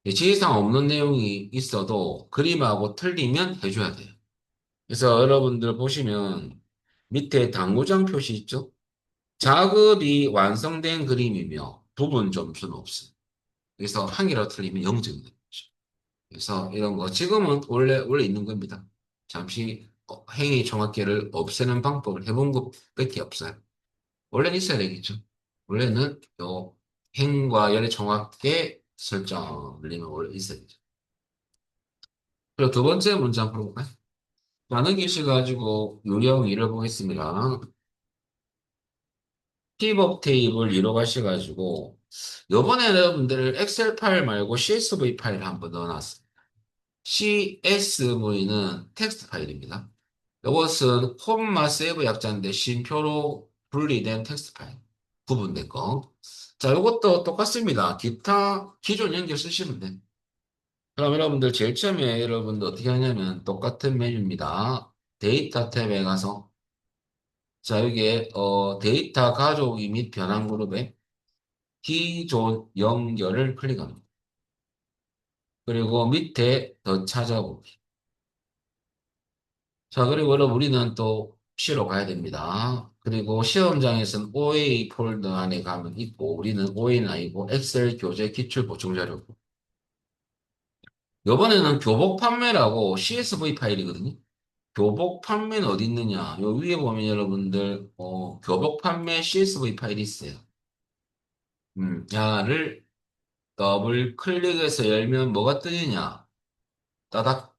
지시상 없는 내용이 있어도 그림하고 틀리면 해줘야 돼요. 그래서 여러분들 보시면 밑에 당구장 표시 있죠? 작업이 완성된 그림이며 부분 점수는 없어요. 그래서 한 개라도 틀리면 0점이 되는 거죠. 그래서 이런 거 지금은 원래 있는 겁니다. 잠시 행위 정확계를 없애는 방법을 해본 것밖에 없어요. 원래는 있어야 되겠죠. 원래는 요 행과 열의 정확계 설정 늘리면 원래 있어야 되죠. 그리고 두 번째 문제 한번 풀어볼까요? 많은 기시 가지고 요령 잃어보겠습니다. 피벗 테이블 이용하셔가지고 요번에 여러분들 엑셀 파일 말고 CSV 파일을 한번 넣어놨어요. CSV는 텍스트 파일입니다. 이것은 콤마 세이브 약자인데 쉼표로 분리된 텍스트 파일. 구분된 거. 자, 이것도 똑같습니다. 기타 기존 연결 쓰시면 돼. 그럼 여러분들 제일 처음에 여러분들 어떻게 하냐면 똑같은 메뉴입니다. 데이터 탭에 가서 자, 여기에 데이터 가족이 및 변환 그룹에 기존 연결을 클릭합니다. 그리고 밑에 더 찾아보기. 자, 그리고 여러분 우리는 또 C로 가야 됩니다. 그리고 시험장에서는 OA 폴더 안에 가면 있고 우리는 OA는 아니고 엑셀 교재 기출 보충 자료고. 이번에는 교복 판매라고 CSV 파일이거든요. 교복 판매는 어디 있느냐? 요 위에 보면 여러분들 교복 판매 CSV 파일이 있어요. 야를 더블 클릭해서 열면 뭐가 뜨느냐? 따닥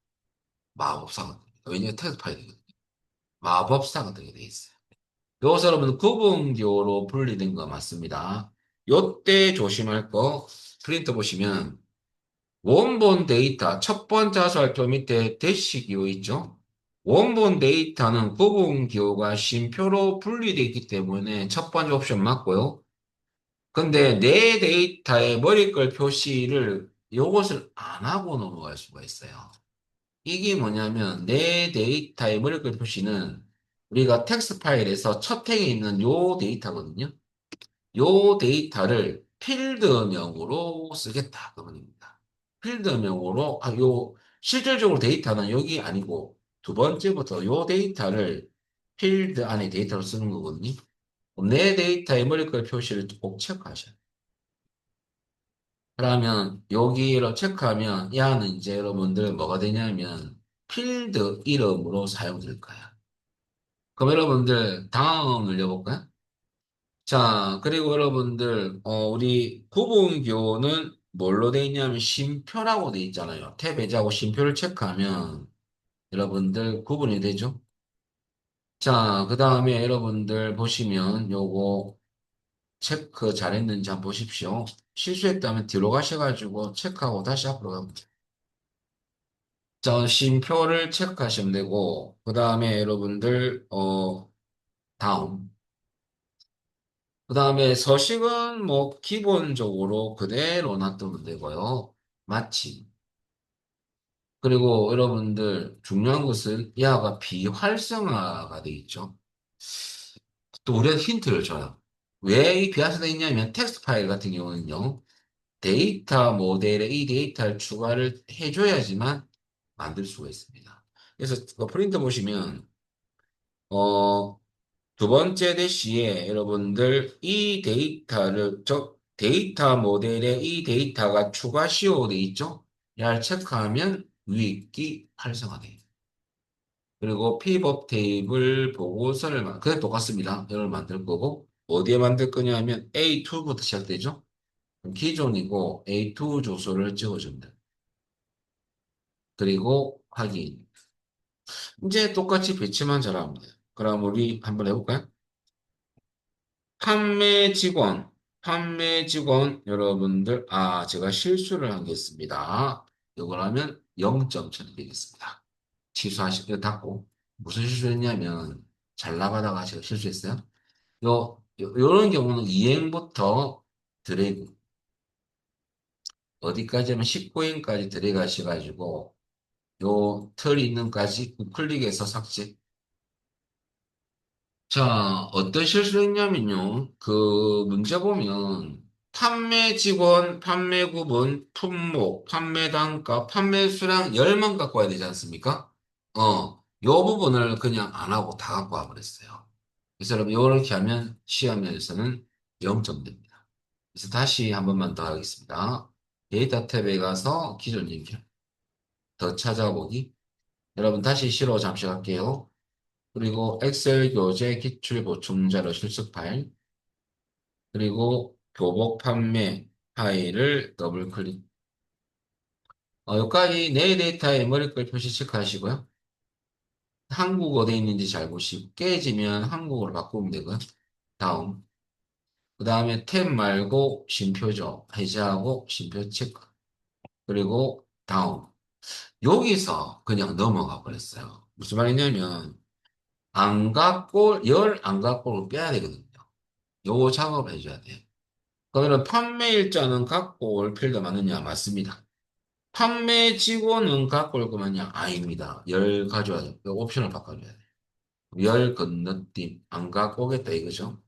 마법사가 뜹니다. 왜냐면 텍스트 파일이거든요. 마법사가 뜨게 돼 있어요. 여기서 여러분 구분기호로 분리된 거 맞습니다. 요때 조심할 거 프린터 보시면 원본 데이터 첫 번째 하수활표 밑에 대시 기호 있죠? 원본 데이터는 구분 기호가 쉼표로 분리되어 있기 때문에 첫 번째 옵션 맞고요. 근데 내 데이터의 머리글 표시를 요것을 안 하고 넘어갈 수가 있어요. 이게 뭐냐면 내 데이터의 머리글 표시는 우리가 텍스트 파일에서 첫 행에 있는 요 데이터거든요. 요 데이터를 필드명으로 쓰겠다. 그 말입니다. 필드명으로, 실질적으로 데이터는 여기 아니고 두 번째부터 요 데이터를 필드 안에 데이터로 쓰는 거거든요. 그럼 내 데이터의 머리글 표시를 꼭 체크하셔야 돼요. 그러면 여기로 체크하면 야는 이제 여러분들 뭐가 되냐면 필드 이름으로 사용될 거야. 그럼 여러분들 다음 늘려볼까요? 자, 그리고 여러분들 우리 구분교는 뭘로 돼 있냐면 쉼표라고 돼 있잖아요. 탭에자고 쉼표를 체크하면 여러분들 구분이 되죠. 자, 그 다음에 여러분들 보시면 요거 체크 잘했는지 한번 보십시오. 실수했다면 뒤로 가셔가지고 체크하고 다시 앞으로 가면 돼요. 자, 쉼표를 체크하시면 되고, 그 다음에 여러분들, 다음. 그 다음에 서식은 뭐, 기본적으로 그대로 놔두면 되고요. 마침. 그리고 여러분들, 중요한 것은 야가 비활성화가 돼 있죠. 또 우리가 힌트를 줘요. 왜 이 비화살이 있냐면 텍스트 파일 같은 경우는요. 데이터 모델에 이 데이터를 추가를 해줘야지만 만들 수가 있습니다. 그래서 그 프린터 보시면 어, 두 번째 대시에 여러분들 이 데이터를 데이터 모델에 이 데이터가 추가 시효돼 있죠? 야 체크하면 위익이 활성화돼요. 그리고 pivot 테이블 보고서를 그냥 똑같습니다. 이걸 만들 거고 어디에 만들 거냐 하면 A2부터 시작되죠? 그럼 기존이고 A2 조소를 찍어줍니다. 그리고 확인. 이제 똑같이 배치만 잘하면 돼요. 그럼 우리 한번 해볼까요? 판매 직원, 판매 직원 여러분들, 제가 실수를 하겠습니다. 이걸 하면 0점 처리되겠습니다. 취소하시고 닫고 무슨 실수했냐면 잘 나가다가 제가 실수했어요. 요런 경우는 이행부터 드래그 어디까지 하면 19행까지 드래그 하셔가지고 요 털이 있는까지 우클릭해서 삭제. 자, 어떤 실수를 했냐면요. 그 문제 보면 판매 직원, 판매 구분, 품목, 판매 단가, 판매 수량 10만 갖고 와야 되지 않습니까? 요 부분을 그냥 안 하고 다 갖고 와 버렸어요. 그래서 여러분 이렇게 하면 시험에서는 0점 됩니다. 그래서 다시 한 번만 더 하겠습니다. 데이터 탭에 가서 기존 연결, 더 찾아보기. 여러분 다시 시로 잠시 갈게요. 그리고 엑셀 교재 기출 보충 자료 실습 파일, 그리고 교복 판매 파일을 더블 클릭. 여기까지 내 데이터에 머리글 표시 체크하시고요. 한국어 돼 있는지 잘 보시고 깨지면 한국어로 바꾸면 되고요. 다음. 그 다음에 탭 말고 쉼표죠. 해제하고 쉼표 체크. 그리고 다음. 여기서 그냥 넘어가 버렸어요. 무슨 말이냐면 안각골, 열 안각골을 빼야 되거든요. 요거 작업을 해줘야 돼요. 그러면 판매 일자는 갖고 올 필요가 많느냐? 맞습니다. 판매 직원은 갖고 올 거면요? 아닙니다. 열 가져와야 돼요. 옵션을 바꿔줘야 돼요. 열 건너뛰 안 갖고 오겠다 이거죠.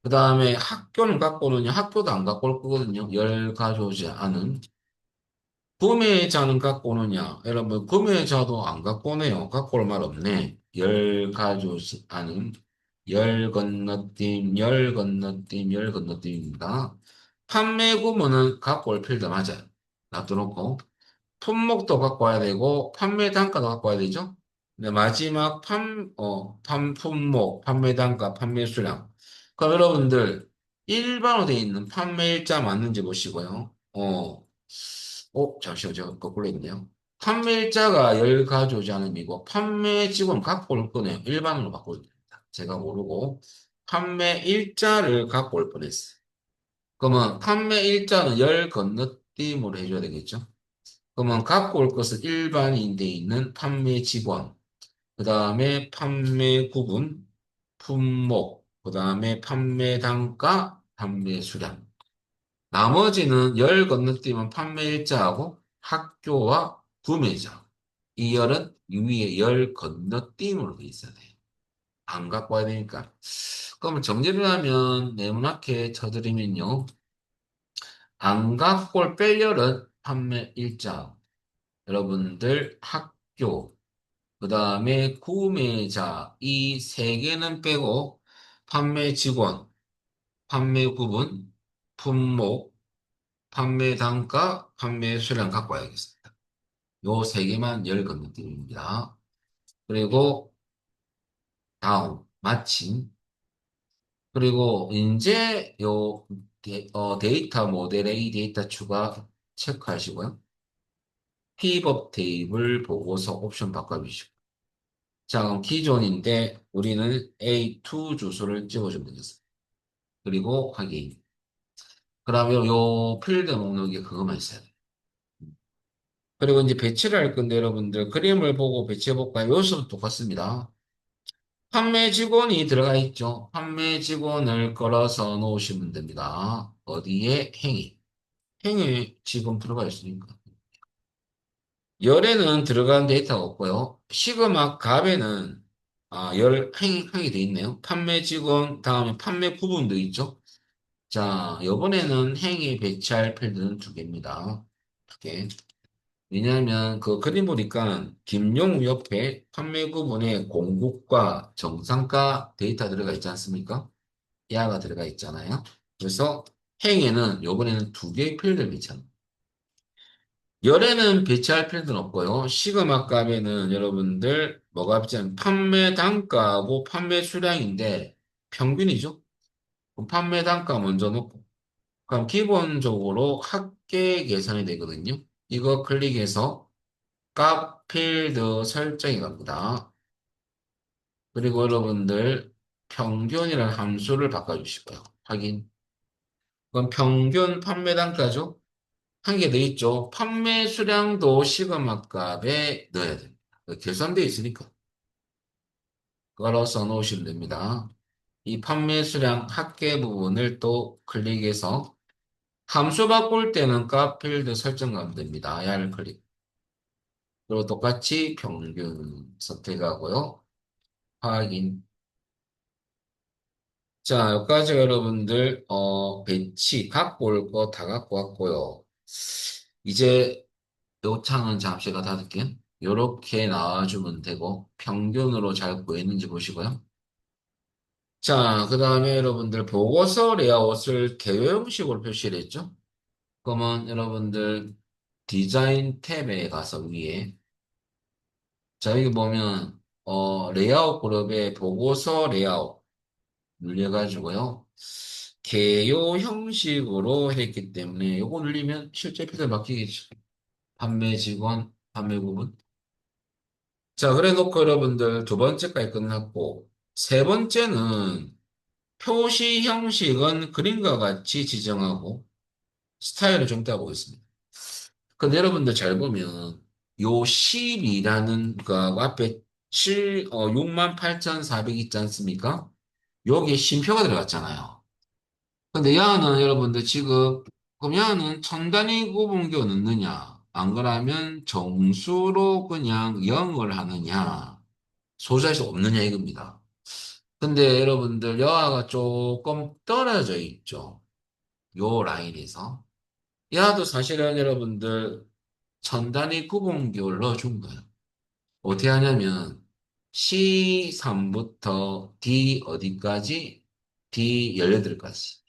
그 다음에 학교는 갖고 오느냐? 학교도 안 갖고 올 거거든요. 열 가져오지 않은. 구매자는 갖고 오느냐? 여러분, 구매자도 안 갖고 오네요. 갖고 올 말 없네. 열 가져오지 않은. 열 건너뛰, 열 건너뛰, 열 건너뛰입니다. 판매 구문은 갖고 올 필요도 맞아요. 놔둬놓고. 품목도 갖고 와야 되고, 판매 단가도 갖고 와야 되죠? 근데 마지막 품목, 판매 단가, 판매 수량. 그럼 여러분들, 일반으로 되어 있는 판매일자 맞는지 보시고요. 잠시만요. 제가 거꾸로 했네요. 판매일자가 열 가져오지 않음이고, 판매 직원 갖고 올 거네요. 일반으로 바꿔야 됩니다. 제가 모르고, 판매일자를 갖고 올 뻔했어요. 그러면 판매일자는 열 건너뛰음으로 해줘야 되겠죠? 그러면 갖고 올 것은 일반인데 있는 판매 직원, 그 다음에 판매 구분, 품목, 그 다음에 판매 단가, 판매 수량. 나머지는 열 건너뛰면 판매일자하고 학교와 구매자. 이 열은 위에 열 건너뛰음으로 돼 있어야 돼요. 안 갖고 와야 되니까. 그러면 정리를 하면 네모나게 쳐드리면요. 안 갖고 올 뺄 열은 판매일자. 여러분들 학교, 그 다음에 구매자 이 세 개는 빼고 판매 직원, 판매 구분, 품목, 판매 단가, 판매 수량 갖고 와야겠습니다. 요 세 개만 열 건너뛰기입니다. 그리고 다음 마침 그리고 이제 데이터 모델의 이 데이터 추가 체크하시고요. pivot 테이블 보고서 옵션 바꿔주시고 자, 그럼 기존인데 우리는 A2 주소를 찍어주면 되겠습니다. 그리고 확인. 그러면 요 필드 목록에 그것만 있어야 돼요. 그리고 이제 배치를 할 건데 여러분들 그림을 보고 배치해 볼까요? 요소도 똑같습니다. 판매 직원이 들어가 있죠. 판매 직원을 걸어서 놓으시면 됩니다. 어디에? 행위. 행위 지금 들어가 있으니까. 열에는 들어간 데이터가 없고요. 시그마 값에는 하게 돼 있네요. 판매 직원, 다음에 판매 부분도 있죠. 자, 요번에는 행에 배치할 필드는 두 개입니다. 두 개. 왜냐하면 그 그림 보니까 김용우 옆에 판매 부분에 공급과 정상가 데이터 들어가 있지 않습니까? 야가 들어가 있잖아요. 그래서 행에는 요번에는 두 개의 필드를 배치합니다. 열에는 배치할 필요는 없고요. 시그마 값에는 여러분들 뭐가 있냐면 판매 단가하고 판매 수량인데 평균이죠. 그럼 판매 단가 먼저 놓고 그럼 기본적으로 합계 계산이 되거든요. 이거 클릭해서 값 필드 설정이 갑니다. 그리고 여러분들 평균이라는 함수를 바꿔주시고요. 확인. 그럼 평균 판매 단가죠. 한 개 더 있죠. 판매 수량도 시그마 값에 넣어야 됩니다. 계산되어 있으니까. 그걸로 써놓으시면 됩니다. 이 판매 수량 합계 부분을 또 클릭해서 함수 바꿀 때는 값 필드 설정하면 됩니다. 야를 클릭. 그리고 똑같이 평균 선택하고요. 확인. 자, 여기까지 여러분들, 배치, 갖고 올 거 다 갖고 왔고요. 이제 요 창은 잠시 가 닫을게요. 요렇게 나와주면 되고, 평균으로 잘 보이는지 보시고요. 자, 그 다음에 여러분들 보고서 레이아웃을 개요 형식으로 표시를 했죠? 그러면 여러분들 디자인 탭에 가서 위에, 자, 여기 보면, 레이아웃 그룹에 보고서 레이아웃 눌려가지고요. 개요 형식으로 했기 때문에 요거 눌리면 실제 표현 바뀌겠죠. 판매 직원, 판매 부분. 자, 그래 놓고 여러분들 두 번째까지 끝났고, 세 번째는 표시 형식은 그림과 같이 지정하고 스타일을 좀 따보겠습니다. 근데 여러분들 잘 보면 요 12라는 그 앞에 68,400 있지 않습니까? 여기에 쉼표가 들어갔잖아요. 근데 야는 여러분들 지금 그럼 야는 천 단위 구분교 넣느냐? 안 그러면 정수로 그냥 0을 하느냐? 소수할 없느냐 이겁니다. 근데 여러분들 여하가 조금 떨어져 있죠. 요 라인에서. 야도 사실은 여러분들 천 단위 구분기를 넣어준 거예요. 어떻게 하냐면 C3부터 D 어디까지? D 18까지.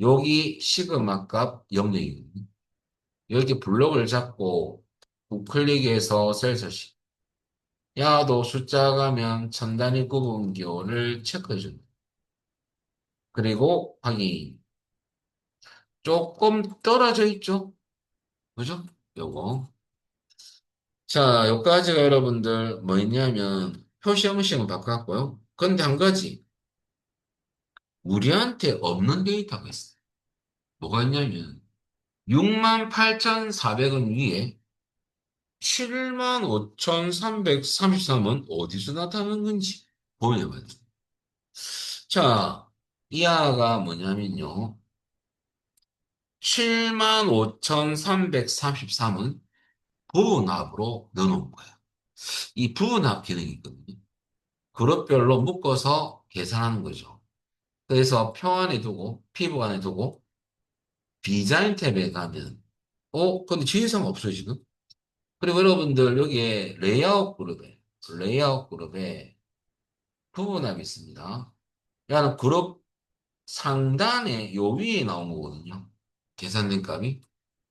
여기 시그마 값 0이거든요. 여기 블록을 잡고 우클릭해서 셀 서식. 야도 숫자 가면 천 단위 구분기호를 체크해 줍니다. 그리고 확인. 조금 떨어져 있죠? 그죠? 요거. 자, 요까지가 여러분들 뭐 있냐면 표시 형식은 바꿨고요. 근데 한 가지 우리한테 없는 데이터가 있어요. 뭐가 있냐면 68,400원 위에 75,333원 어디서 나타나는 건지 보내봐요. 자, 이하가 뭐냐면요. 75,333은 부분합으로 넣어놓은 거예요. 이 부분합 기능이 있거든요. 그룹별로 묶어서 계산하는 거죠. 그래서 표 안에 두고, 피부 안에 두고, 디자인 탭에 가면, 근데 지혜상 없어요, 지금? 그리고 여러분들 여기에 레이아웃 그룹에 부분합이 있습니다. 야는 그룹 상단에 요 위에 나온 거거든요. 계산된 값이.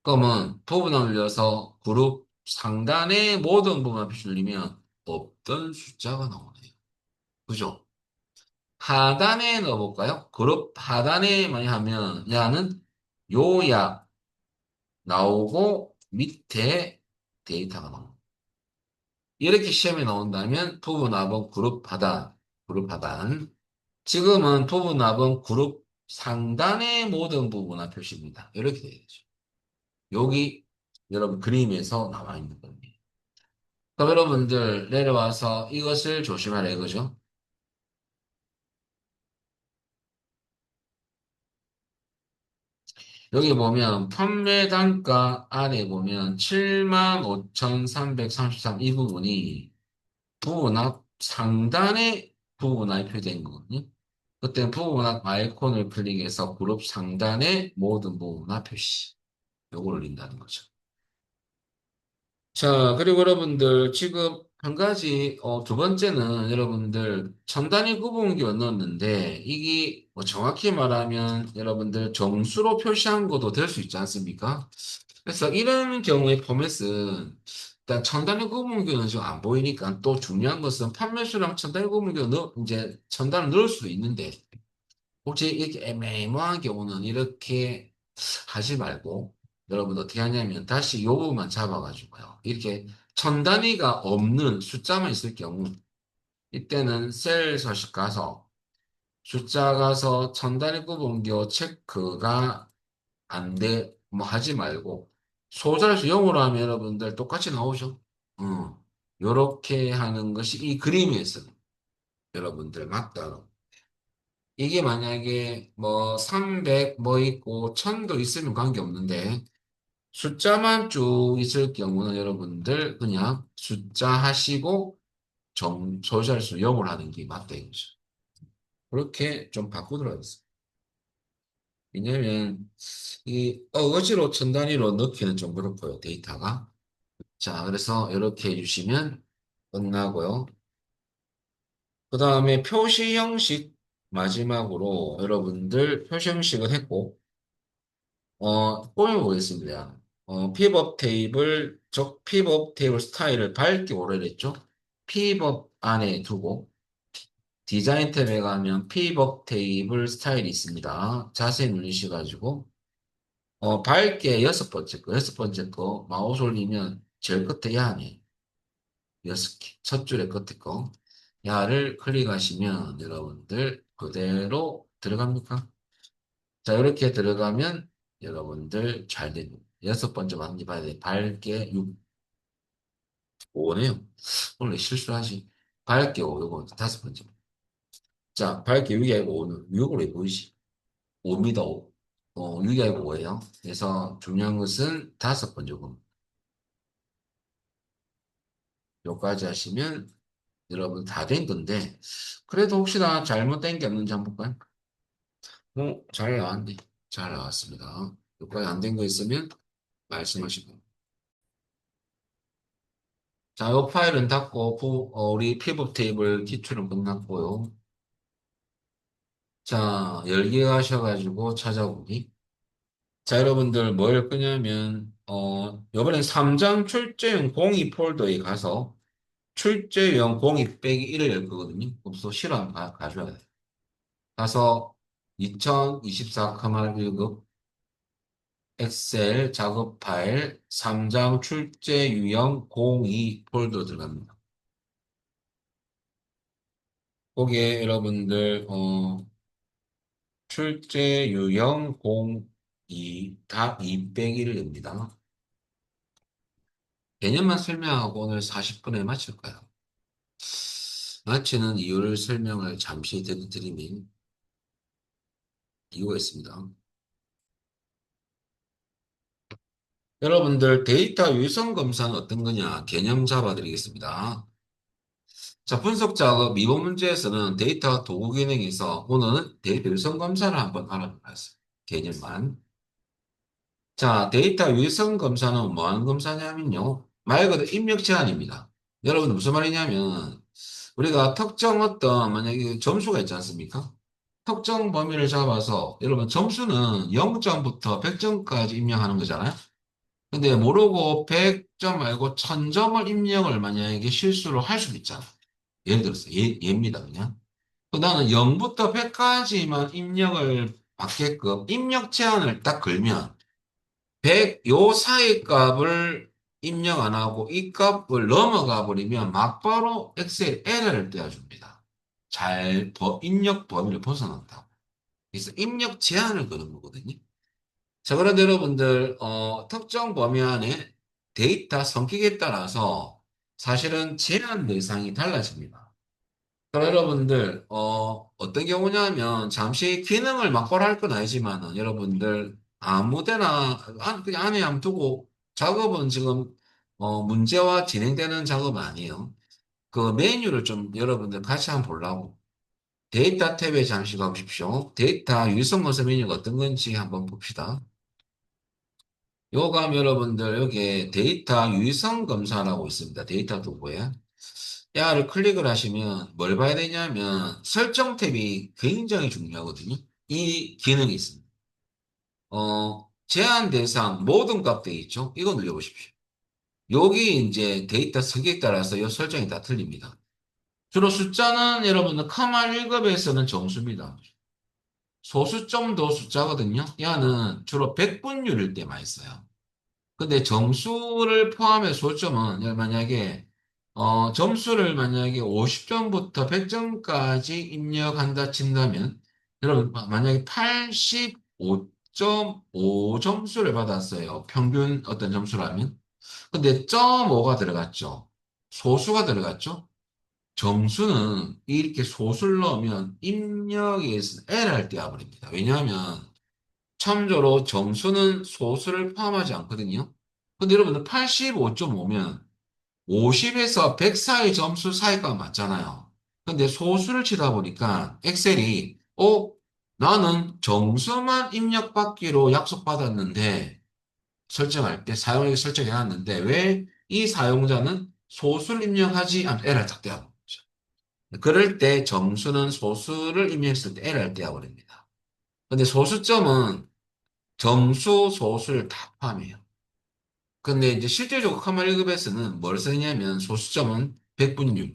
그러면 부분합을 눌려서 그룹 상단에 모든 부분합 표시를 없던 숫자가 나오네요. 그죠? 하단에 넣어볼까요? 그룹 하단에 많이 하면 야는 요약 나오고 밑에 데이터가 나옵니다. 이렇게 시험에 나온다면 부분합은 그룹 하단. 지금은 부분합은 그룹 상단의 모든 부분합 표시입니다. 이렇게 되겠죠. 여기 여러분 그림에서 나와 있는 겁니다. 그럼 여러분들 내려와서 이것을 조심하라 이거죠. 여기 보면 판매 단가 안에 보면 75,333 이 부분이 부분합 상단에 부분화에 표된 거거든요. 그때 부분화 아이콘을 클릭해서 그룹 상단에 모든 부분화 표시. 요걸 올린다는 거죠. 자, 그리고 여러분들, 지금 한 가지, 두 번째는 여러분들, 천 단위 구분기 넣었는데, 이게 뭐 정확히 말하면 여러분들 정수로 표시한 것도 될 수 있지 않습니까? 그래서 이런 경우의 포맷은, 일단 천 단위 구분기는 지금 안 보이니까 또 중요한 것은 판매수랑 천 단위 구분기를 이제 천 단을 넣을 수도 있는데, 혹시 이렇게 애매모호한 경우는 이렇게 하지 말고 여러분 어떻게 하냐면 다시 요 부분만 잡아가지고요. 이렇게 천 단위가 없는 숫자만 있을 경우 이때는 셀 서식 가서 숫자 가서 천 단위 구분교 체크가 안 돼, 뭐 하지 말고 소자수 0으로 하면 여러분들 똑같이 나오죠. 요렇게 하는 것이 이 그림에서 여러분들 맞다. 이게 만약에 뭐 300 뭐 있고 1000도 있으면 관계없는데 숫자만 쭉 있을 경우는 여러분들 그냥 숫자 하시고 소셜수 0을 하는 게 맞다 이거죠. 그렇게 좀 바꾸도록 하겠습니다. 왜냐면 이 어거지로 천 단위로 넣기는 좀 그렇고요. 데이터가. 자, 그래서 이렇게 해주시면 끝나고요. 그 다음에 표시 형식 마지막으로 여러분들 표시 형식을 했고 꾸며보겠습니다. 픽업 테이블, 픽업 테이블 스타일을 밝게 오래됐죠? 픽업 안에 두고, 디자인 탭에 가면 픽업 테이블 스타일이 있습니다. 자세히 누르셔가지고, 밝게 여섯 번째 거, 마우스 올리면 제일 끝에 야네. 여섯 개. 첫 줄의 끝에 거. 야를 클릭하시면 여러분들 그대로 들어갑니까? 자, 이렇게 들어가면 여러분들 잘 되고 여섯 번째 완기 봐야 돼. 밝게 6, 5네요. 원래 실수하지. 밝게 5, 요거 다섯 번째. 자, 밝게 6이 아니고 5는 6으로 해 보이지? 5입니다, 5. 6이 아니고 5예요. 그래서 중요한 것은 다섯 번째 거. 요까지 하시면 여러분 다 된 건데, 그래도 혹시나 잘못된 게 없는지 한번 볼까요? 잘 나왔네. 잘 나왔습니다. 요까지 안 된 거 있으면 말씀하시고. 자, 이 파일은 닫고, 우리 피벗 테이블 기출은 끝났고요. 자, 열기 하셔가지고 찾아보기. 자, 여러분들 뭘 끄냐면, 요번엔 3장 출제용 공이 폴더에 가서 출제용 공이 빼기 1을 열 거거든요. 그래서 실험 가져야 돼. 가서 2024 커말 1급 엑셀 작업 파일 3장 출제 유형 02 폴더 들어갑니다. 거기에 여러분들, 출제 유형 02, 다 200일 냅니다. 개념만 설명하고 오늘 40분에 마칠까요? 마치는 이유를 설명을 잠시 드리면 이유가 있습니다. 여러분들 데이터 유성 검사는 어떤 거냐? 개념 잡아드리겠습니다. 자, 분석 작업 미분 문제에서는 데이터 도구 기능에서 오늘은 데이터 유성 검사를 한번 알아보겠습니다. 개념만. 자, 데이터 유성 검사는 뭐 하는 검사냐면요. 말 그대로 입력 제한입니다. 여러분 무슨 말이냐면 우리가 특정 어떤 만약에 점수가 있지 않습니까? 특정 범위를 잡아서 여러분 점수는 0점부터 100점까지 입력하는 거잖아요. 근데 모르고 100점 말고 1000점을 입력을 만약에 실수로 할 수도 있잖아. 예를 들어서 예입니다 그냥. 나는 0부터 100까지만 입력을 받게끔 입력 제한을 딱 걸면 100, 요 사이 값을 입력 안 하고 이 값을 넘어가 버리면 막바로 엑셀 에러를 떼어줍니다. 입력 범위를 벗어난다. 그래서 입력 제한을 거는 거거든요. 자, 그런데 여러분들, 특정 범위 안에 데이터 성격에 따라서 사실은 제한 대상이 달라집니다. 그럼 여러분들, 어떤 경우냐면, 잠시 기능을 막바로 할 건 아니지만은, 여러분들, 아무 데나, 그냥 안에 한번 두고, 작업은 지금, 문제와 진행되는 작업은 아니에요. 그 메뉴를 좀 여러분들 같이 한번 보려고. 데이터 탭에 잠시 가보십시오. 데이터 유선 검사 메뉴가 어떤 건지 한번 봅시다. 요감 여러분들 여기에 데이터 유선 검사라고 있습니다. 데이터 도구에. 야를 클릭을 하시면 뭘 봐야 되냐면 설정 탭이 굉장히 중요하거든요. 이 기능이 있습니다. 제한 대상 모든 값 되어 있죠. 이거 눌러보십시오. 여기 이제 데이터 설계에 따라서 이 설정이 다 틀립니다. 주로 숫자는 여러분들 카마 1급에서는 정수입니다. 소수점도 숫자거든요. 얘는 주로 백분율일 때 많이 써요. 근데 정수를 포함해 소점은 만약에 점수를 만약에 50점부터 100점까지 입력한다 친다면 여러분 만약에 85.5 점수를 받았어요. 평균 어떤 점수라면. 근데 점 5가 들어갔죠. 소수가 들어갔죠. 점수는 이렇게 소수를 넣으면 입력에서 에러를 띄워버립니다. 왜냐하면 참조로 점수는 소수를 포함하지 않거든요. 근데 여러분들 85.5면 50에서 100 사이 점수 사이가 맞잖아요. 근데 소수를 치다 보니까 엑셀이 나는 점수만 입력받기로 약속받았는데 설정할 때 사용자에게 설정해놨는데 왜 이 사용자는 소수를 입력하지 않고 에러를 딱 떼어버리죠. 그럴 때 점수는 소수를 입력했을 때 에러를 떼어버립니다. 근데 소수점은 정수, 소수를 다 포함해요. 근데 이제 실제적으로 커먼 1급에서는 뭘 쓰냐면 소수점은 100분율,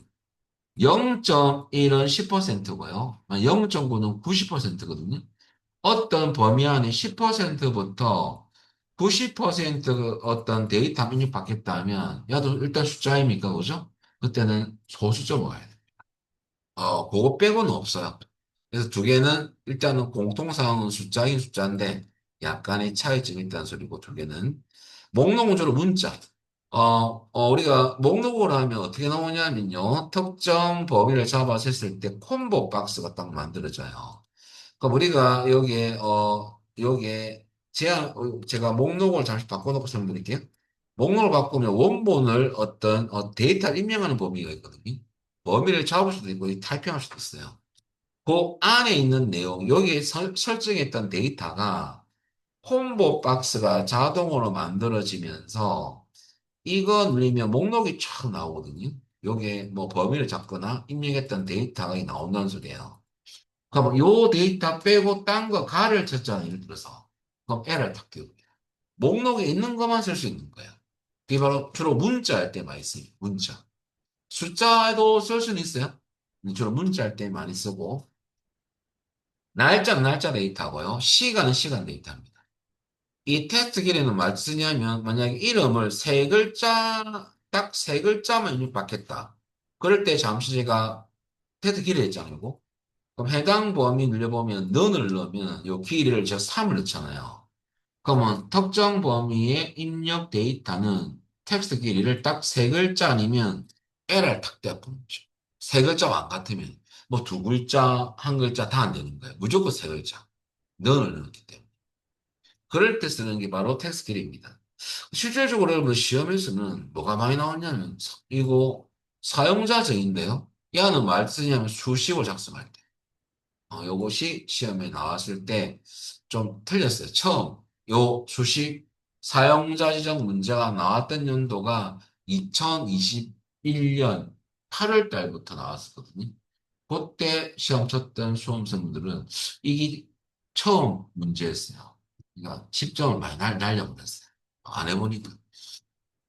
0.1은 10%고요. 0.9는 90%거든요. 어떤 범위 안에 10%부터 90% 어떤 데이터 입력받겠다 하면 야도 일단 숫자입니까? 그죠? 그때는 소수점을 가야 돼. 그거 빼고는 없어요. 그래서 두 개는 일단은 공통사항은 숫자인 숫자인데 약간의 차이점이 있다는 소리고 두 개는 목록은 주로 문자. 우리가 목록으로 하면 어떻게 나오냐면요. 특정 범위를 잡아서 했을 때 콤보 박스가 딱 만들어져요. 그럼 우리가 여기에 제가 목록을 잠시 바꿔놓고 설명드릴게요. 목록을 바꾸면 원본을 어떤 데이터를 입력하는 범위가 있거든요. 범위를 잡을 수도 있고 타이핑할 수도 있어요. 그 안에 있는 내용, 여기에 설정했던 데이터가 콤보 박스가 자동으로 만들어지면서 이거 누르면 목록이 쫙 나오거든요. 여기에 뭐 범위를 잡거나 입력했던 데이터가 나온다는 소리예요. 그럼 요 데이터 빼고 딴 거 가를 쳤잖아요. 예를 들어서. 그럼 에러를 탁 띄웁니다. 목록에 있는 것만 쓸 수 있는 거예요. 그게 바로 주로 문자 할 때 많이 써요. 문자. 숫자도 쓸 수는 있어요. 근데 주로 문자 할 때 많이 쓰고 날짜는 날짜 데이터고요. 시간은 시간 데이터입니다. 이 텍스트 길이는 뭘 쓰냐면 만약에 이름을 세 글자 딱 세 글자만 입력받겠다. 그럴 때 잠시 제가 텍스트 길이 했잖아요. 그럼 해당 범위 눌러보면 none을 넣으면 요 길이를 제가 3을 넣잖아요. 그러면 특정 범위의 입력 데이터는 텍스트 길이를 딱 세 글자 아니면 에러를 탁 떼어보는 거죠. 세 글자가 안 같으면 뭐 두 글자, 한 글자 다 안 되는 거예요. 무조건 세 글자. none을 넣었기 때문에. 그럴 때 쓰는 게 바로 텍스트 길이입니다. 실질적으로 여러분 시험에서는 뭐가 많이 나왔냐면 이거 사용자정인데요. 얘는 말 쓰냐면 수식을 작성할 때. 요것이 시험에 나왔을 때 좀 틀렸어요. 처음 요 수식 사용자 지정 문제가 나왔던 연도가 2021년 8월 달부터 나왔었거든요. 그때 시험 쳤던 수험생들은 이게 처음 문제였어요. 그러니까 10점을 많이 날려버렸어요. 안 해보니까.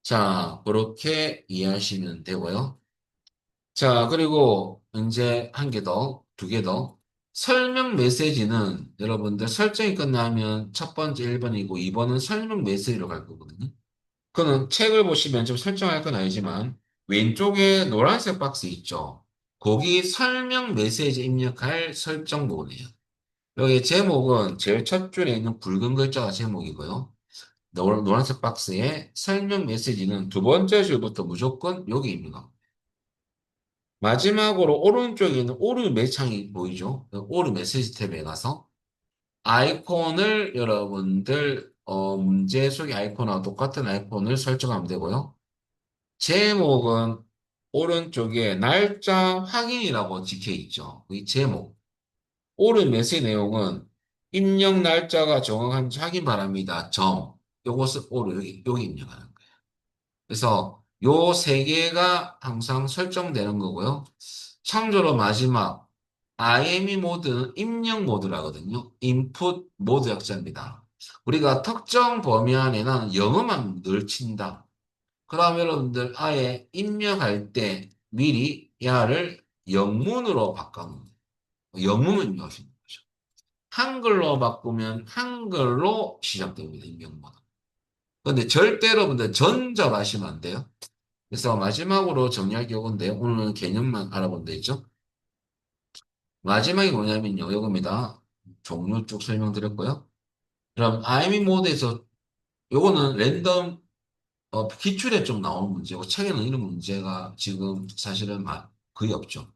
자, 그렇게 이해하시면 되고요. 자, 그리고 이제 한 개 더, 두 개 더. 설명 메시지는 여러분들 설정이 끝나면 첫 번째 1번이고 2번은 설명 메시지로 갈 거거든요. 그는 책을 보시면 좀 설정할 건 아니지만 왼쪽에 노란색 박스 있죠. 거기 설명 메시지 입력할 설정 부분이에요. 여기 제목은 제일 첫 줄에 있는 붉은 글자가 제목이고요. 노란색 박스에 설명 메시지는 두 번째 줄부터 무조건 여기입니다. 마지막으로 오른쪽에 있는 오류 매창이 보이죠? 오류 메시지 탭에 가서 아이콘을 여러분들 문제 속의 아이콘하고 똑같은 아이콘을 설정하면 되고요. 제목은 오른쪽에 날짜 확인이라고 적혀 있죠. 이 제목. 오류 메시지 내용은 입력 날짜가 정확한지 확인 바랍니다. 요것을 오류 여기 입력하는 거예요. 그래서 요 세 개가 항상 설정되는 거고요. 참조로 마지막 IME 모드는 입력 모드라거든요. 인풋 모드 약자입니다. 우리가 특정 범위 안에는 영어만 늘 친다. 그럼 여러분들 아예 입력할 때 미리 야를 영문으로 바꿔놓는 거예요. 영문을 입력하시는 거죠. 한글로 바꾸면 한글로 시작됩니다. 입력모드. 근데 절대로 여러분들 전자로 하시면 안 돼요. 그래서 마지막으로 정리할 게 요건데요. 오늘은 개념만 알아본 데 있죠. 마지막이 뭐냐면요. 요겁니다. 종류 쭉 설명드렸고요. 그럼 IME 모드에서 요거는 랜덤 기출에 좀 나오는 문제고 책에는 이런 문제가 지금 사실은 거의 없죠.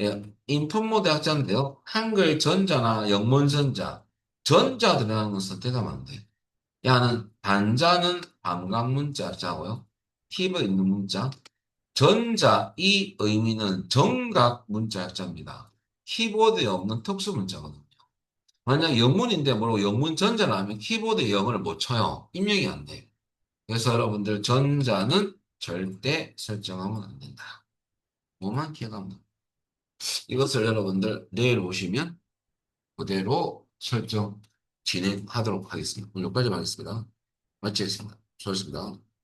예, 인풋 모드 학자인데요. 한글 전자나 영문 전자 들어가는 건 선택하면 안 돼. 야는 반자는 반감 문자 자고요. 팁에 있는 문자. 전자 이 의미는 정각 문자 약자입니다. 키보드에 없는 특수 문자거든요. 만약 영문인데 뭐로 영문 전자를 하면 키보드에 영어를 못 쳐요. 입력이 안 돼. 그래서 여러분들 전자는 절대 설정하면 안 된다. 뭐만 기억하면 돼. 이것을 여러분들 내일 오시면 그대로 설정 진행하도록 하겠습니다. 오늘 여기까지 하겠습니다. 마치겠습니다. 수고하셨습니다.